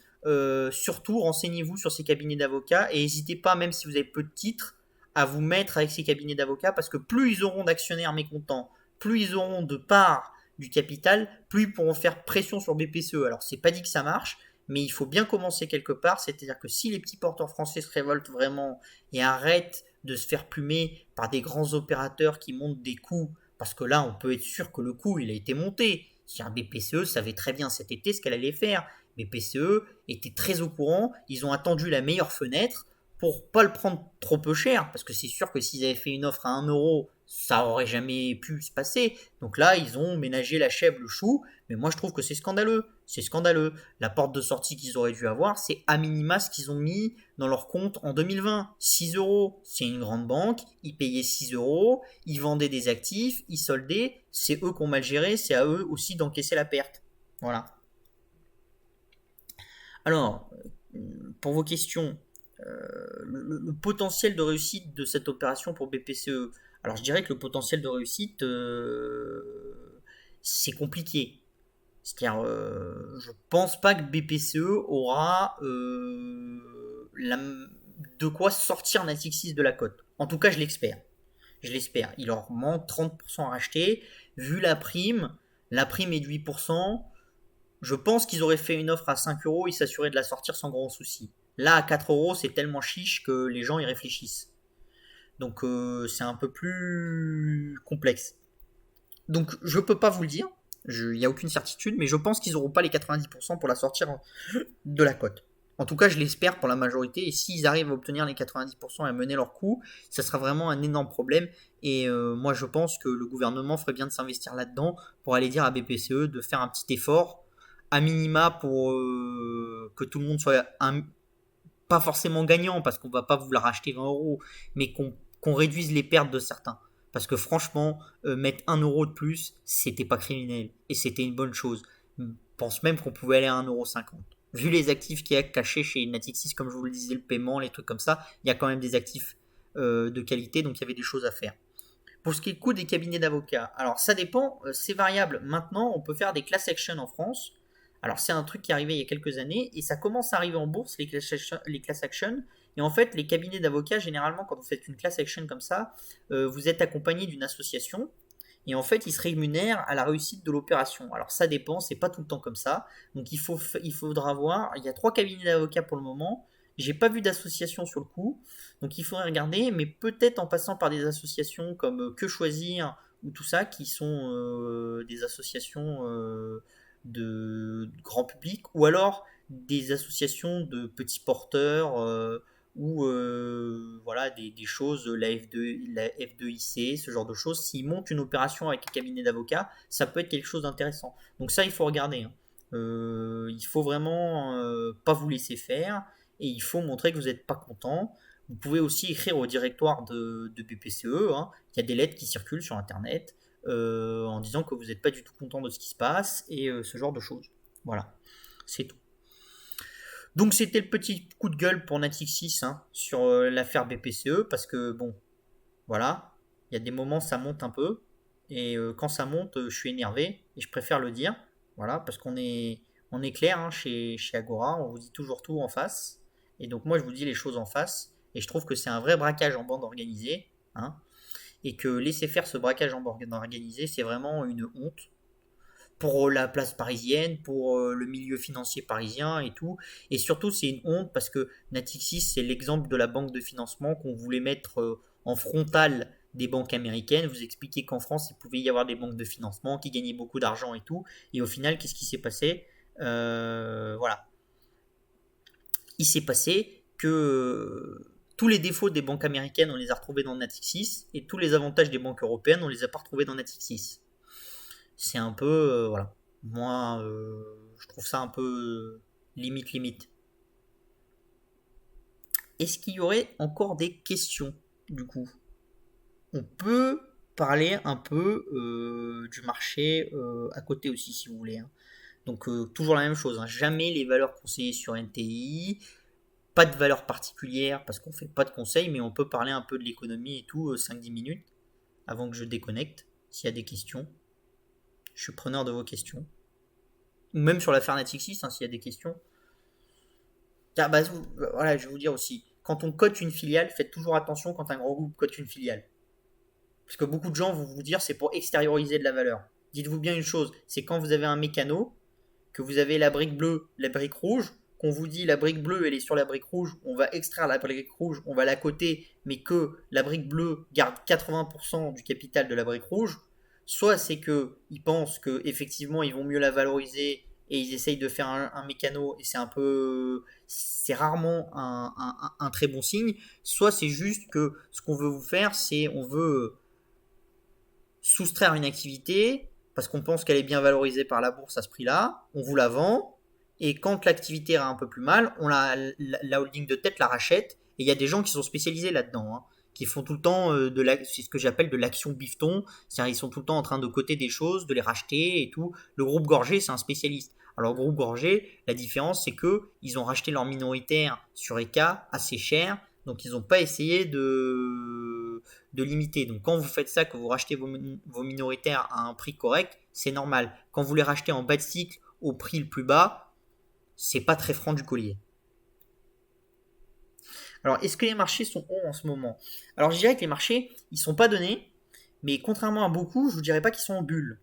surtout renseignez-vous sur ces cabinets d'avocats et n'hésitez pas, même si vous avez peu de titres, à vous mettre avec ces cabinets d'avocats parce que plus ils auront d'actionnaires mécontents, plus ils auront de parts du capital, plus ils pourront faire pression sur BPCE. Alors, c'est pas dit que ça marche, mais il faut bien commencer quelque part. C'est-à-dire que si les petits porteurs français se révoltent vraiment et arrêtent de se faire plumer par des grands opérateurs qui montent des coûts, parce que là, on peut être sûr que le coût, il a été monté. C'est-à-dire BPCE savait très bien cet été ce qu'elle allait faire. BPCE était très au courant. Ils ont attendu la meilleure fenêtre pour pas le prendre trop peu cher, parce que c'est sûr que s'ils avaient fait une offre à 1 euro, ça aurait jamais pu se passer. Donc là, ils ont ménagé la chèvre, le chou, mais moi je trouve que c'est scandaleux. C'est scandaleux. La porte de sortie qu'ils auraient dû avoir, c'est à minima ce qu'ils ont mis dans leur compte en 2020. 6 euros. C'est une grande banque, ils payaient 6 euros, ils vendaient des actifs, ils soldaient, c'est eux qui ont mal géré, c'est à eux aussi d'encaisser la perte. Voilà. Alors, pour vos questions, le potentiel de réussite de cette opération pour BPCE. Alors je dirais que le potentiel de réussite, c'est compliqué. C'est-à-dire, je pense pas que BPCE aura de quoi sortir Natixis de la cote. En tout cas, je l'espère. Je l'espère. Il leur manque 30% à racheter. Vu la prime est de 8%. Je pense qu'ils auraient fait une offre à 5 euros, ils s'assuraient de la sortir sans grand souci. Là, à 4 euros, c'est tellement chiche que les gens y réfléchissent. Donc, c'est un peu plus complexe. Donc, je peux pas vous le dire. Il n'y a aucune certitude, mais je pense qu'ils n'auront pas les 90% pour la sortir de la cote. En tout cas, je l'espère pour la majorité. Et s'ils arrivent à obtenir les 90% et à mener leur coup, ça sera vraiment un énorme problème. Et moi, je pense que le gouvernement ferait bien de s'investir là-dedans pour aller dire à BPCE de faire un petit effort, à minima, pour que tout le monde soit pas forcément gagnant, parce qu'on va pas vouloir acheter 20 euros, mais qu'on réduise les pertes de certains. Parce que franchement, mettre 1 euro de plus, c'était pas criminel. Et c'était une bonne chose. Je pense même qu'on pouvait aller à 1,50 €. Vu les actifs qu'il y a cachés chez Natixis, comme je vous le disais, le paiement, les trucs comme ça, il y a quand même des actifs de qualité, donc il y avait des choses à faire. Pour ce qui est le coût des cabinets d'avocats, alors ça dépend, c'est variable. Maintenant, on peut faire des class actions en France. Alors c'est un truc qui est arrivé il y a quelques années et ça commence à arriver en bourse, les class actions. Et en fait, les cabinets d'avocats, généralement, quand vous faites une class action comme ça, vous êtes accompagné d'une association et en fait, ils se rémunèrent à la réussite de l'opération. Alors ça dépend, c'est pas tout le temps comme ça. Donc il faudra voir. Il y a 3 cabinets d'avocats pour le moment. J'ai pas vu d'association sur le coup, donc il faudrait regarder, mais peut-être en passant par des associations comme Que Choisir ou tout ça, qui sont des associations de grand public, ou alors des associations de petits porteurs ou voilà des choses, la F2IC, ce genre de choses. S'ils montent une opération avec un cabinet d'avocats, ça peut être quelque chose d'intéressant. Donc ça, il faut regarder. Hein. Il faut vraiment pas vous laisser faire et il faut montrer que vous n'êtes pas content. Vous pouvez aussi écrire au directoire de BPCE. Hein. Il y a des lettres qui circulent sur Internet en disant que vous n'êtes pas du tout content de ce qui se passe et ce genre de choses. Voilà, c'est tout. Donc c'était le petit coup de gueule pour Natixis hein, sur l'affaire BPCE parce que bon, voilà, il y a des moments ça monte un peu et quand ça monte, je suis énervé et je préfère le dire, voilà, parce on est clair hein, chez Agora, on vous dit toujours tout en face et donc moi je vous dis les choses en face et je trouve que c'est un vrai braquage en bande organisée hein, et que laisser faire ce braquage en bande organisée, c'est vraiment une honte pour la place parisienne, pour le milieu financier parisien et tout. Et surtout, c'est une honte parce que Natixis, c'est l'exemple de la banque de financement qu'on voulait mettre en frontal des banques américaines. Vous expliquez qu'en France, il pouvait y avoir des banques de financement qui gagnaient beaucoup d'argent et tout. Et au final, qu'est-ce qui s'est passé Voilà. Il s'est passé que tous les défauts des banques américaines, on les a retrouvés dans Natixis, et tous les avantages des banques européennes, on les a pas retrouvés dans Natixis. C'est un peu voilà, moi je trouve ça un peu limite. Est-ce qu'il y aurait encore des questions du coup? On peut parler un peu du marché à côté aussi si vous voulez hein. Donc toujours la même chose hein. Jamais les valeurs conseillées sur NTI, pas de valeur particulière parce qu'on fait pas de conseils, mais on peut parler un peu de l'économie et tout 5-10 minutes avant que je déconnecte s'il y a des questions. Je suis preneur de vos questions. Ou même sur l'affaire Natixis, hein, s'il y a des questions. Car, bah, voilà, je vais vous dire aussi, quand on cote une filiale, faites toujours attention quand un gros groupe cote une filiale. Parce que beaucoup de gens vont vous dire c'est pour extérioriser de la valeur. Dites-vous bien une chose, c'est quand vous avez un mécano, que vous avez la brique bleue, la brique rouge, qu'on vous dit la brique bleue elle est sur la brique rouge, on va extraire la brique rouge, on va la coter, mais que la brique bleue garde 80% du capital de la brique rouge, soit c'est qu'ils pensent qu'effectivement ils vont mieux la valoriser et ils essayent de faire un mécano et c'est rarement un très bon signe, soit c'est juste que ce qu'on veut vous faire c'est on veut soustraire une activité parce qu'on pense qu'elle est bien valorisée par la bourse à ce prix-là, on vous la vend, et quand l'activité ira un peu plus mal, la holding de tête la rachète, et il y a des gens qui sont spécialisés là-dedans, hein, qui font tout le temps c'est ce que j'appelle de l'action bifton, c'est-à-dire ils sont tout le temps en train de coter des choses, de les racheter et tout. Le groupe Gorgé, c'est un spécialiste. Alors, le groupe Gorgé, la différence, c'est que ils ont racheté leur minoritaire sur ECA assez cher, donc ils n'ont pas essayé de limiter. Donc quand vous faites ça, que vous rachetez vos minoritaires à un prix correct, c'est normal. Quand vous les rachetez en bas de cycle au prix le plus bas, c'est pas très franc du collier. Alors, est-ce que les marchés sont hauts en ce moment? Alors, je dirais que les marchés, ils sont pas donnés, mais contrairement à beaucoup, je vous dirais pas qu'ils sont en bulle.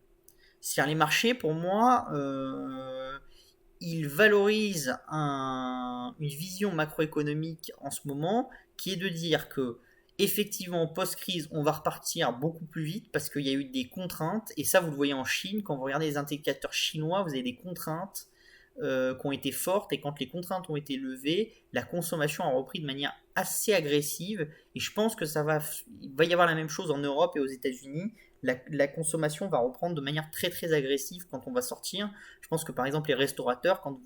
C'est-à-dire, les marchés, pour moi, ils valorisent une vision macroéconomique en ce moment qui est de dire que effectivement post-crise on va repartir beaucoup plus vite parce qu'il y a eu des contraintes et ça vous le voyez en Chine quand vous regardez les indicateurs chinois, vous avez des contraintes qui ont été fortes, et quand les contraintes ont été levées, la consommation a repris de manière assez agressive, et je pense que il va y avoir la même chose en Europe et aux États-Unis. La consommation va reprendre de manière très très agressive quand on va sortir. Je pense que par exemple les restaurateurs, quand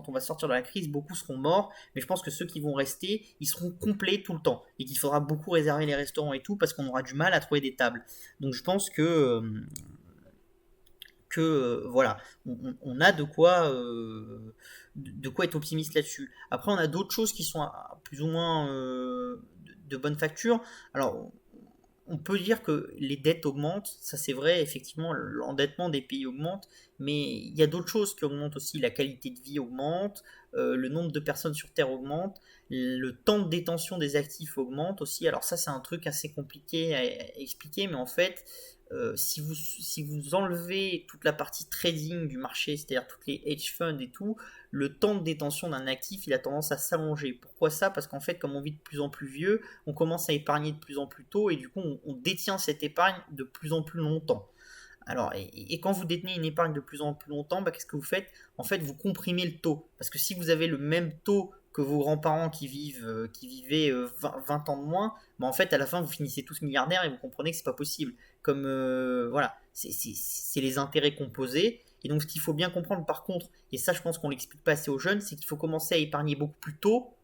on va sortir de la crise, beaucoup seront morts, mais je pense que ceux qui vont rester, ils seront complets tout le temps, et qu'il faudra beaucoup réserver les restaurants et tout, parce qu'on aura du mal à trouver des tables. Donc je pense que voilà, on a de quoi être optimiste là-dessus. Après, on a d'autres choses qui sont plus ou moins de bonne facture. Alors, on peut dire que les dettes augmentent, ça c'est vrai, effectivement, l'endettement des pays augmente, mais il y a d'autres choses qui augmentent aussi. La qualité de vie augmente, le nombre de personnes sur Terre augmente, le temps de détention des actifs augmente aussi. Alors ça c'est un truc assez compliqué à expliquer, mais en fait, si vous enlevez toute la partie trading du marché, c'est-à-dire toutes les hedge funds et tout, le temps de détention d'un actif, il a tendance à s'allonger. Pourquoi ça? Parce qu'en fait, comme on vit de plus en plus vieux, on commence à épargner de plus en plus tôt, et du coup, on détient cette épargne de plus en plus longtemps. Alors, et quand vous détenez une épargne de plus en plus longtemps, bah, qu'est-ce que vous faites? En fait, vous comprimez le taux. Parce que si vous avez le même taux que vos grands-parents qui vivaient 20 ans de moins, bah, en fait, à la fin, vous finissez tous milliardaires, et vous comprenez que c'est pas possible. Comme, voilà, c'est les intérêts composés. Et donc, ce qu'il faut bien comprendre, par contre, et ça, je pense qu'on l'explique pas assez aux jeunes, c'est qu'il faut commencer à épargner beaucoup plus tôt,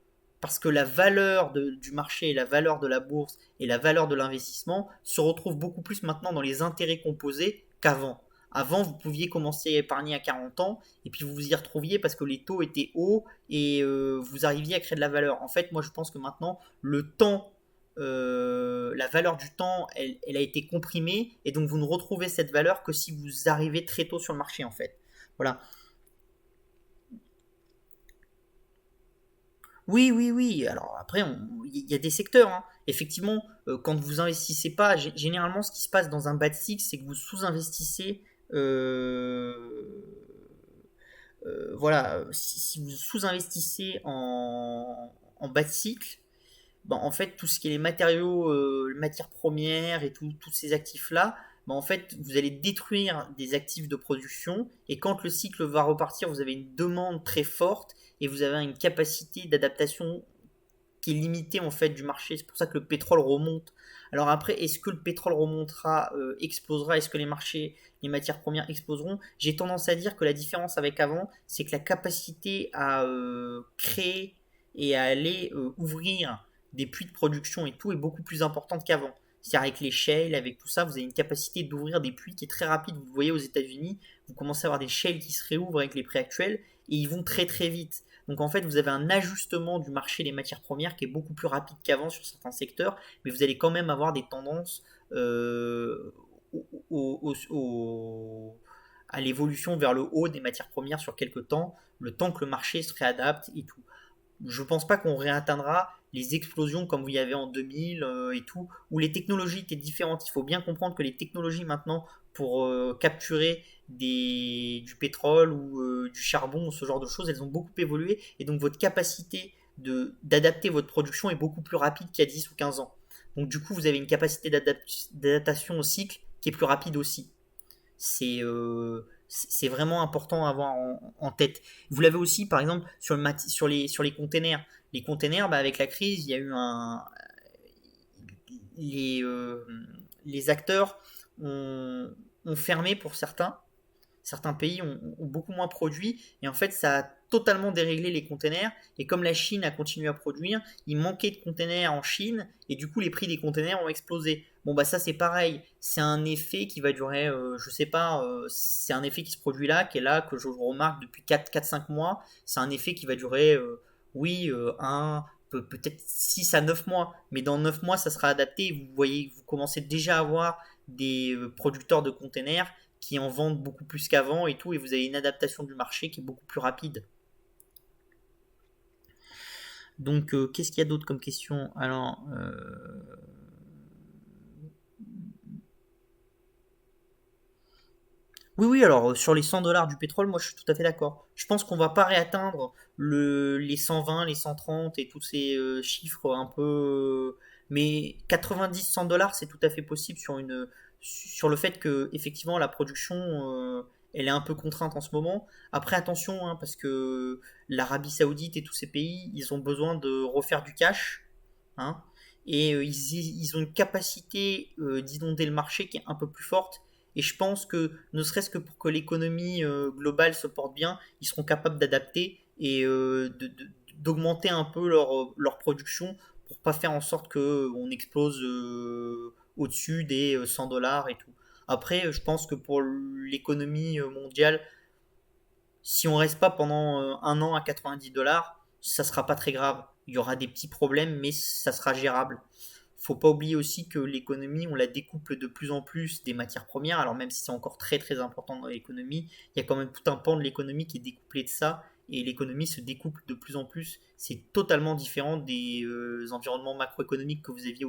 parce que la valeur du marché, la valeur de la bourse et la valeur de l'investissement se retrouvent beaucoup plus maintenant dans les intérêts composés qu'avant. Avant, vous pouviez commencer à épargner à 40 ans, et puis vous vous y retrouviez parce que les taux étaient hauts, et vous arriviez à créer de la valeur. En fait, moi je pense que maintenant, le temps, la valeur du temps, elle a été comprimée, et donc vous ne retrouvez cette valeur que si vous arrivez très tôt sur le marché en fait. Voilà. Oui, oui, oui. Alors après, il y a des secteurs, hein. Effectivement, quand vous investissez pas, généralement, ce qui se passe dans un bad six, c'est que vous sous-investissez. euh, voilà, si vous sous-investissez en bas de cycle, ben, en fait, tout ce qui est les matériaux, les matières premières et tous ces actifs-là, ben, en fait, vous allez détruire des actifs de production, et quand le cycle va repartir, vous avez une demande très forte, et vous avez une capacité d'adaptation qui est limitée en fait du marché. C'est pour ça que le pétrole remonte. Alors après, est-ce que le pétrole remontera, explosera? Est-ce que les marchés, les matières premières exploseront? J'ai tendance à dire que la différence avec avant, c'est que la capacité à créer et à aller ouvrir des puits de production et tout est beaucoup plus importante qu'avant. C'est-à-dire avec les shales, avec tout ça, vous avez une capacité d'ouvrir des puits qui est très rapide. Vous le voyez aux États-Unis, vous commencez à avoir des shales qui se réouvrent avec les prix actuels, et ils vont très très vite. Donc en fait, vous avez un ajustement du marché des matières premières qui est beaucoup plus rapide qu'avant sur certains secteurs, mais vous allez quand même avoir des tendances au- à l'évolution vers le haut des matières premières sur quelques temps, le temps que le marché se réadapte et tout. Je pense pas qu'on réatteindra les explosions comme il y avait en 2000 et tout, où les technologies étaient différentes. Il faut bien comprendre que les technologies maintenant pour capturer du pétrole ou du charbon ou ce genre de choses, elles ont beaucoup évolué, et donc votre capacité d'adapter votre production est beaucoup plus rapide qu'il y a 10 ou 15 ans. Donc du coup, vous avez une capacité d'adaptation au cycle qui est plus rapide aussi. C'est vraiment important à avoir en tête. Vous l'avez aussi, par exemple, sur les containers. Les containers, bah, avec la crise, il y a eu les, euh, les acteurs ont, ont fermé pour certains pays ont beaucoup moins produit, et en fait ça a totalement déréglé les containers, et comme la Chine a continué à produire, il manquait de containers en Chine, et du coup les prix des containers ont explosé. Bon bah ça c'est pareil, c'est un effet qui va durer, je sais pas, c'est un effet qui se produit là, qui est là, que je remarque depuis 4-5 mois, c'est un effet qui va durer, oui, peut-être 6 à 9 mois, mais dans 9 mois ça sera adapté, vous voyez, vous commencez déjà à voir des producteurs de containers qui en vendent beaucoup plus qu'avant et tout, et vous avez une adaptation du marché qui est beaucoup plus rapide. Donc, qu'est-ce qu'il y a d'autre comme question? Alors, oui, oui, alors sur les 100 $ du pétrole, moi je suis tout à fait d'accord. Je pense qu'on va pas réatteindre les 120, les 130 et tous ces chiffres un peu. Mais 90-100 $ c'est tout à fait possible sur le fait que effectivement la production elle est un peu contrainte en ce moment. Après, attention, hein, parce que l'Arabie Saoudite et tous ces pays, ils ont besoin de refaire du cash, hein, et ils ont une capacité d'inonder le marché qui est un peu plus forte. Et je pense que, ne serait-ce que pour que l'économie globale se porte bien, ils seront capables d'adapter et d'augmenter un peu leur production pour pas faire en sorte qu'on explose au-dessus des 100 dollars et tout. Après, je pense que pour l'économie mondiale, si on reste pas pendant un an à 90 dollars, ça sera pas très grave. Il y aura des petits problèmes, mais ça sera gérable. Faut pas oublier aussi que l'économie, on la découple de plus en plus des matières premières. Alors même si c'est encore très très important dans l'économie, il y a quand même tout un pan de l'économie qui est découplé de ça. Et l'économie se découple de plus en plus. C'est totalement différent des environnements macroéconomiques que vous aviez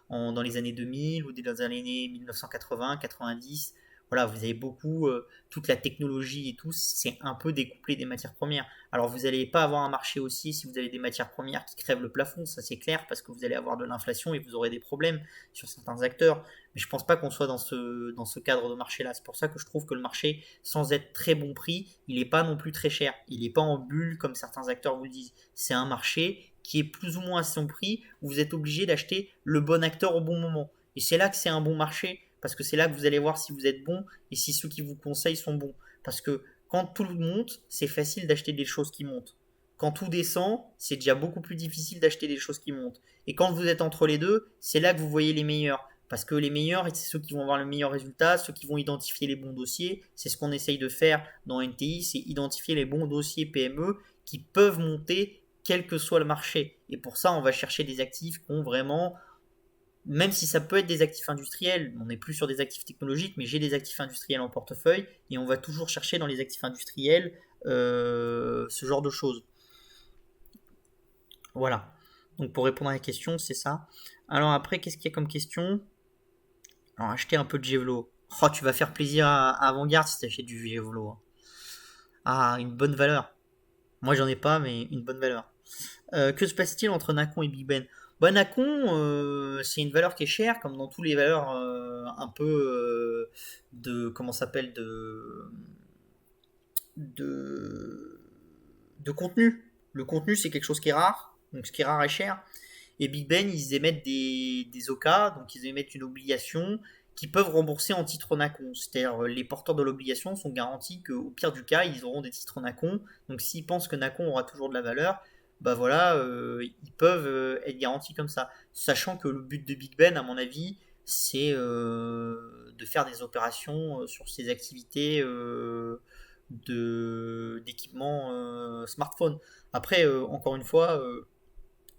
dans les années 2000 ou dans les années 1980, 90. Voilà, vous avez beaucoup, toute la technologie et tout, c'est un peu découplé des matières premières. Alors vous n'allez pas avoir un marché aussi si vous avez des matières premières qui crèvent le plafond, ça c'est clair, parce que vous allez avoir de l'inflation et vous aurez des problèmes sur certains acteurs. Mais je pense pas qu'on soit dans ce cadre de marché-là. C'est pour ça que je trouve que le marché, sans être très bon prix, il n'est pas non plus très cher. Il n'est pas en bulle comme certains acteurs vous le disent. C'est un marché qui est plus ou moins à son prix, où vous êtes obligé d'acheter le bon acteur au bon moment. Et c'est là que c'est un bon marché, parce que c'est là que vous allez voir si vous êtes bon et si ceux qui vous conseillent sont bons. Parce que quand tout monte, c'est facile d'acheter des choses qui montent. Quand tout descend, c'est déjà beaucoup plus difficile d'acheter des choses qui montent. Et quand vous êtes entre les deux, c'est là que vous voyez les meilleurs. Parce que les meilleurs, c'est ceux qui vont avoir le meilleur résultat, ceux qui vont identifier les bons dossiers. C'est ce qu'on essaye de faire dans NTI, c'est identifier les bons dossiers PME qui peuvent monter quel que soit le marché. Et pour ça, on va chercher des actifs qui ont vraiment, même si ça peut être des actifs industriels, on n'est plus sur des actifs technologiques, mais j'ai des actifs industriels en portefeuille et on va toujours chercher dans les actifs industriels ce genre de choses. Voilà. Donc pour répondre à la question, c'est ça. Alors après, qu'est-ce qu'il y a comme question? Alors acheter un peu de Gévelo. Oh, tu vas faire plaisir à Vanguard si tu achètes du Gévelo, hein. Ah, une bonne valeur. Moi j'en ai pas, mais une bonne valeur. Que se passe-t-il entre Nacon et Big Ben? Bah, Nacon, c'est une valeur qui est chère, comme dans toutes les valeurs un peu de. Comment ça s'appelle de, de contenu. Le contenu, c'est quelque chose qui est rare, donc ce qui est rare est cher. Et Big Ben, ils émettent des OCA, donc ils émettent une obligation qui peuvent rembourser en titre Nacon. C'est-à-dire les porteurs de l'obligation sont garantis qu'au pire du cas, ils auront des titres Nacon. Donc s'ils pensent que Nacon aura toujours de la valeur, bah voilà, ils peuvent être garantis comme ça. Sachant que le but de Big Ben, à mon avis, c'est de faire des opérations sur ses activités d'équipement smartphone. Après, encore une fois,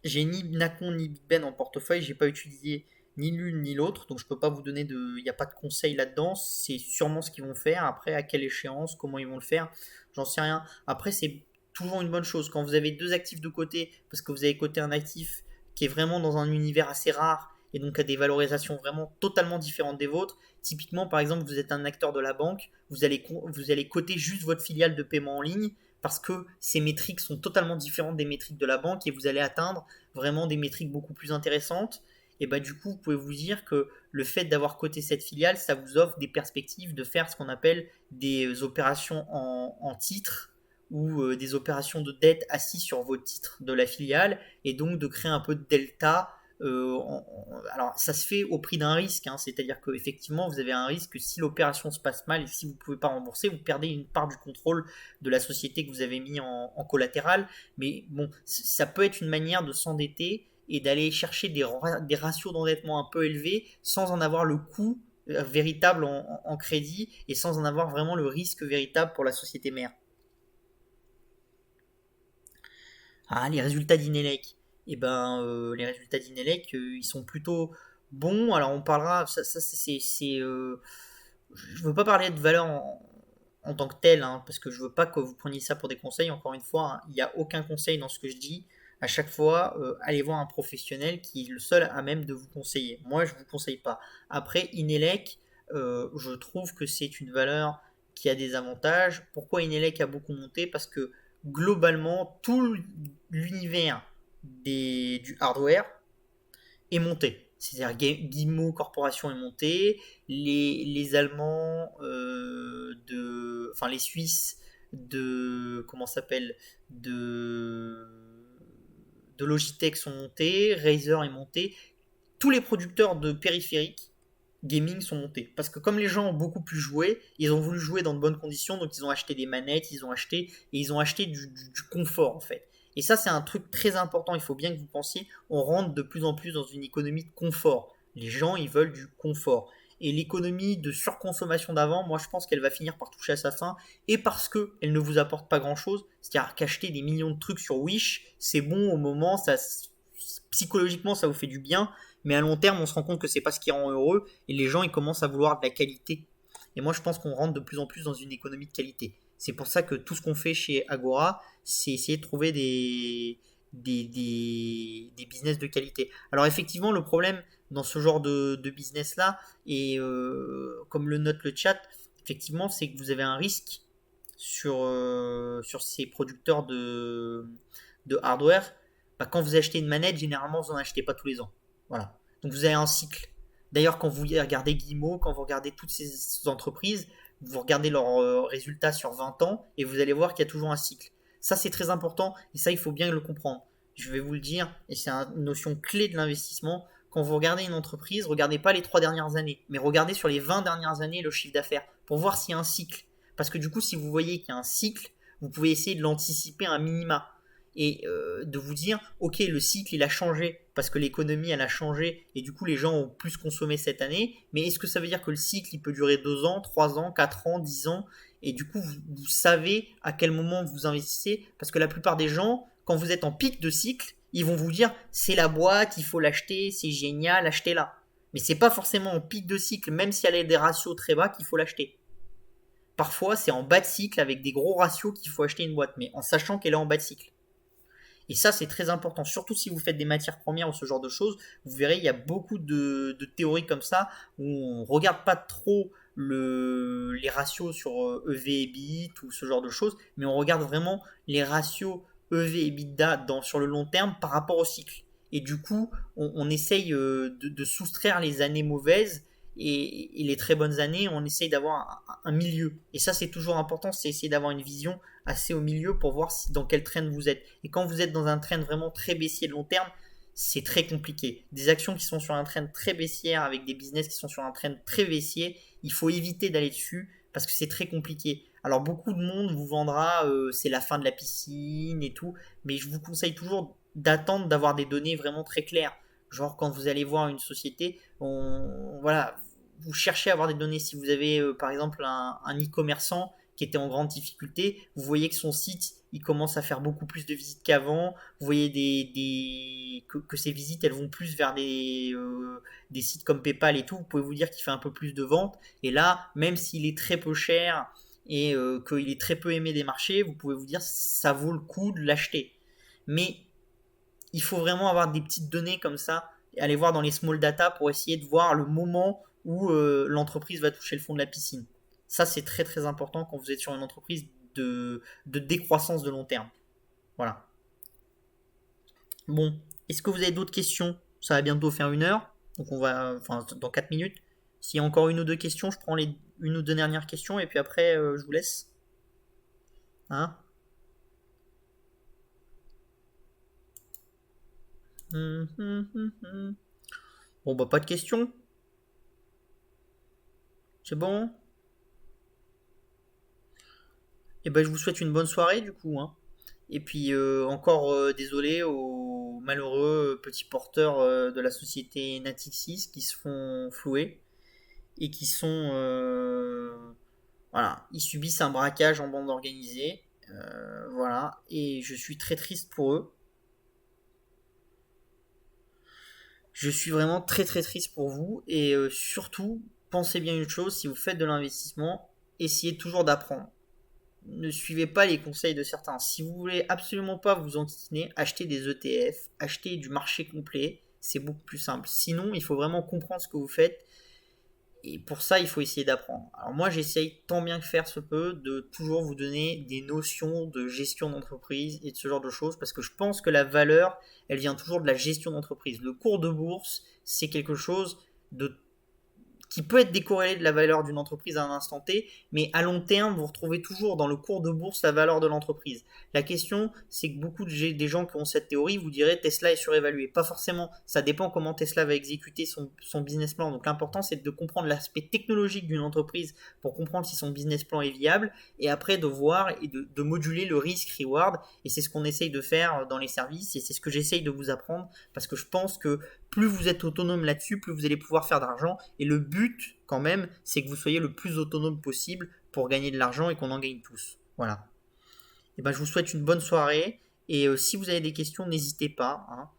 j'ai ni Nacon ni Big Ben en portefeuille, j'ai pas utilisé ni l'une ni l'autre, donc je peux pas vous donner de. Il n'y a pas de conseil là-dedans, c'est sûrement ce qu'ils vont faire. Après, à quelle échéance, comment ils vont le faire, j'en sais rien. Après, c'est toujours une bonne chose quand vous avez deux actifs de côté, parce que vous avez coté un actif qui est vraiment dans un univers assez rare et donc a des valorisations vraiment totalement différentes des vôtres. Typiquement, par exemple, vous êtes un acteur de la banque, vous allez coter juste votre filiale de paiement en ligne parce que ces métriques sont totalement différentes des métriques de la banque et vous allez atteindre vraiment des métriques beaucoup plus intéressantes. Et bah du coup, vous pouvez vous dire que le fait d'avoir coté cette filiale, ça vous offre des perspectives de faire ce qu'on appelle des opérations en titres ou des opérations de dette assises sur vos titres de la filiale et donc de créer un peu de delta. Alors ça se fait au prix d'un risque, hein, c'est-à-dire qu'effectivement vous avez un risque que si l'opération se passe mal et si vous ne pouvez pas rembourser, vous perdez une part du contrôle de la société que vous avez mis en collatéral. Mais bon, ça peut être une manière de s'endetter et d'aller chercher des ratios d'endettement un peu élevés sans en avoir le coût véritable en crédit et sans en avoir vraiment le risque véritable pour la société mère. Ah, les résultats d'Inelec. Eh ben, les résultats d'Inelec, ils sont plutôt bons. Alors, on parlera. Ça, je veux pas parler de valeur en tant que telle, hein, parce que je veux pas que vous preniez ça pour des conseils. Encore une fois, hein, il n'y a aucun conseil dans ce que je dis. À chaque fois, allez voir un professionnel qui est le seul à même de vous conseiller. Moi, je vous conseille pas. Après, Inelec, je trouve que c'est une valeur qui a des avantages. Pourquoi Inelec a beaucoup monté? Parce que globalement, tout l'univers du hardware est monté. C'est-à-dire Guillemot Corporation est montée, les Allemands enfin les Suisses comment ça s'appelle, de de Logitech sont montés, Razer est monté, tous les producteurs de périphériques gaming sont montés. Parce que comme les gens ont beaucoup plus joué, ils ont voulu jouer dans de bonnes conditions, donc ils ont acheté des manettes, ils ont acheté du confort en fait. Et ça, c'est un truc très important. Il faut bien que vous pensiez, on rentre de plus en plus dans une économie de confort. Les gens, ils veulent du confort. Et l'économie de surconsommation d'avant, moi, je pense qu'elle va finir par toucher à sa fin. Et parce qu'elle ne vous apporte pas grand-chose, c'est-à-dire qu'acheter des millions de trucs sur Wish, c'est bon au moment, ça, psychologiquement, ça vous fait du bien. Mais à long terme, on se rend compte que c'est pas ce qui rend heureux. Et les gens, ils commencent à vouloir de la qualité. Et moi, je pense qu'on rentre de plus en plus dans une économie de qualité. C'est pour ça que tout ce qu'on fait chez Agora, c'est essayer de trouver des business de qualité. Alors effectivement, le problème dans ce genre de business-là, et comme le note le chat, effectivement, c'est que vous avez un risque sur ces producteurs de hardware. Bah, quand vous achetez une manette, généralement, vous n'en achetez pas tous les ans. Voilà. Donc vous avez un cycle. D'ailleurs, quand vous regardez Guillemot, quand vous regardez toutes ces entreprises, vous regardez leurs résultats sur 20 ans et vous allez voir qu'il y a toujours un cycle. Ça, c'est très important et ça, il faut bien le comprendre. Je vais vous le dire, et c'est une notion clé de l'investissement. Quand vous regardez une entreprise, regardez pas les 3 dernières années, mais regardez sur les 20 dernières années le chiffre d'affaires pour voir s'il y a un cycle. Parce que du coup, si vous voyez qu'il y a un cycle, vous pouvez essayer de l'anticiper un minima et de vous dire, ok, le cycle il a changé parce que l'économie elle a changé et du coup les gens ont plus consommé cette année, mais est-ce que ça veut dire que le cycle il peut durer 2 ans, 3 ans, 4 ans, 10 ans et du coup vous savez à quel moment vous investissez parce que la plupart des gens, quand vous êtes en pic de cycle, ils vont vous dire c'est la boîte, il faut l'acheter, c'est génial, achetez-la. Mais c'est pas forcément en pic de cycle, même si elle a des ratios très bas, qu'il faut l'acheter. Parfois, c'est en bas de cycle avec des gros ratios qu'il faut acheter une boîte, mais en sachant qu'elle est en bas de cycle. Et ça, c'est très important, surtout si vous faites des matières premières ou ce genre de choses. Vous verrez, il y a beaucoup de théories comme ça où on ne regarde pas trop les ratios sur EV et EBIT ou ce genre de choses, mais on regarde vraiment les ratios EV et EBITDA sur le long terme par rapport au cycle. Et du coup, on essaye de soustraire les années mauvaises et les très bonnes années, on essaye d'avoir un milieu. Et ça, c'est toujours important, c'est essayer d'avoir une vision assez au milieu pour voir dans quel trend vous êtes. Et quand vous êtes dans un trend vraiment très baissier de long terme, c'est très compliqué. Des actions qui sont sur un trend très baissière avec des business qui sont sur un trend très baissier, il faut éviter d'aller dessus parce que c'est très compliqué. Alors beaucoup de monde vous vendra c'est la fin de la piscine et tout, mais je vous conseille toujours d'attendre d'avoir des données vraiment très claires. Genre quand vous allez voir une société, voilà, vous cherchez à avoir des données. Si vous avez par exemple un e-commerçant qui était en grande difficulté, vous voyez que son site il commence à faire beaucoup plus de visites qu'avant, vous voyez que ces visites elles vont plus vers des sites comme PayPal et tout, vous pouvez vous dire qu'il fait un peu plus de ventes, et là, même s'il est très peu cher et qu'il est très peu aimé des marchés, vous pouvez vous dire ça vaut le coup de l'acheter. Mais il faut vraiment avoir des petites données comme ça, et aller voir dans les small data pour essayer de voir le moment où l'entreprise va toucher le fond de la piscine. Ça, c'est très très important quand vous êtes sur une entreprise de décroissance de long terme. Voilà. Bon, est-ce que vous avez d'autres questions? Ça va bientôt faire 1 heure, donc on va, enfin, dans 4 minutes. S'il y a encore une ou deux questions, je prends les une ou deux dernières questions et puis après, je vous laisse. Hein? Bon, bah, pas de questions. C'est bon? Et ben, je vous souhaite une bonne soirée du coup, hein. Et puis encore désolé aux malheureux petits porteurs de la société Natixis qui se font flouer et qui sont voilà, ils subissent un braquage en bande organisée, voilà, et je suis très triste pour eux. Je suis vraiment très très triste pour vous et surtout pensez bien une chose, si vous faites de l'investissement, essayez toujours d'apprendre. Ne suivez pas les conseils de certains. Si vous voulez absolument pas vous enquiquiner, achetez des ETF, achetez du marché complet, c'est beaucoup plus simple. Sinon, il faut vraiment comprendre ce que vous faites Et pour ça, il faut essayer d'apprendre. Alors moi, j'essaye tant bien que faire se peut de toujours vous donner des notions de gestion d'entreprise et de ce genre de choses, parce que je pense que la valeur, elle vient toujours de la gestion d'entreprise. Le cours de bourse, c'est quelque chose de qui peut être décorrélé de la valeur d'une entreprise à un instant T, mais à long terme, vous retrouvez toujours dans le cours de bourse la valeur de l'entreprise. La question, c'est que beaucoup des gens qui ont cette théorie vous diraient Tesla est surévalué. Pas forcément, ça dépend comment Tesla va exécuter son business plan. Donc l'important, c'est de comprendre l'aspect technologique d'une entreprise pour comprendre si son business plan est viable, et après de voir et de moduler le risque-reward. Et c'est ce qu'on essaye de faire dans les services, et c'est ce que j'essaye de vous apprendre, parce que je pense que plus vous êtes autonome là-dessus, plus vous allez pouvoir faire d'argent. Et le but, quand même, c'est que vous soyez le plus autonome possible pour gagner de l'argent et qu'on en gagne tous. Voilà. Et ben, je vous souhaite une bonne soirée. Et si vous avez des questions, n'hésitez pas. Hein.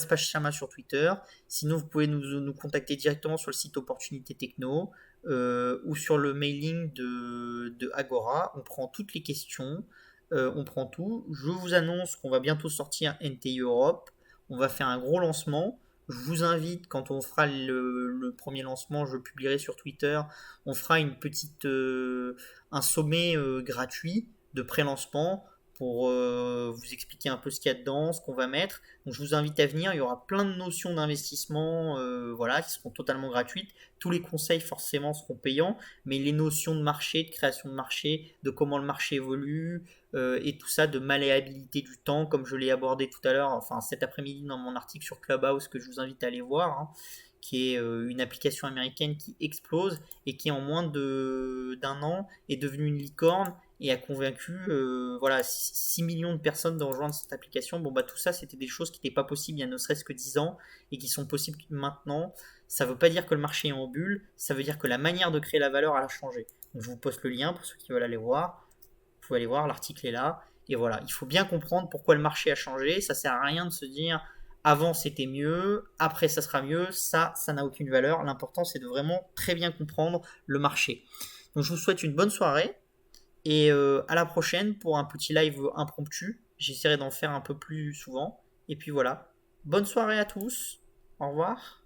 @pachama sur Twitter. Sinon, vous pouvez nous contacter directement sur le site Opportunité Techno ou sur le mailing de Agora. On prend toutes les questions. On prend tout. Je vous annonce qu'on va bientôt sortir NTI Europe. On va faire un gros lancement. Je vous invite, quand on fera le premier lancement, je le publierai sur Twitter, on fera un sommet gratuit de pré-lancement pour vous expliquer un peu ce qu'il y a dedans, ce qu'on va mettre. Donc je vous invite à venir, il y aura plein de notions d'investissement voilà, qui seront totalement gratuites. Tous les conseils forcément seront payants, mais les notions de marché, de création de marché, de comment le marché évolue, et tout ça, de malléabilité du temps, comme je l'ai abordé tout à l'heure, enfin cet après-midi dans mon article sur Clubhouse que je vous invite à aller voir, hein, qui est une application américaine qui explose et qui en moins d'un an est devenue une licorne et a convaincu voilà, 6 millions de personnes de rejoindre cette application. Bon, bah, tout ça, c'était des choses qui n'étaient pas possibles il y a ne serait-ce que 10 ans et qui sont possibles maintenant. Ça ne veut pas dire que le marché est en bulle, ça veut dire que la manière de créer la valeur elle a changé. Donc, je vous poste le lien pour ceux qui veulent aller voir. Vous pouvez aller voir, l'article est là. Et voilà, il faut bien comprendre pourquoi le marché a changé. Ça sert à rien de se dire avant c'était mieux, après ça sera mieux. Ça n'a aucune valeur. L'important c'est de vraiment très bien comprendre le marché. Donc je vous souhaite une bonne soirée et à la prochaine pour un petit live impromptu. J'essaierai d'en faire un peu plus souvent. Et puis voilà. Bonne soirée à tous. Au revoir.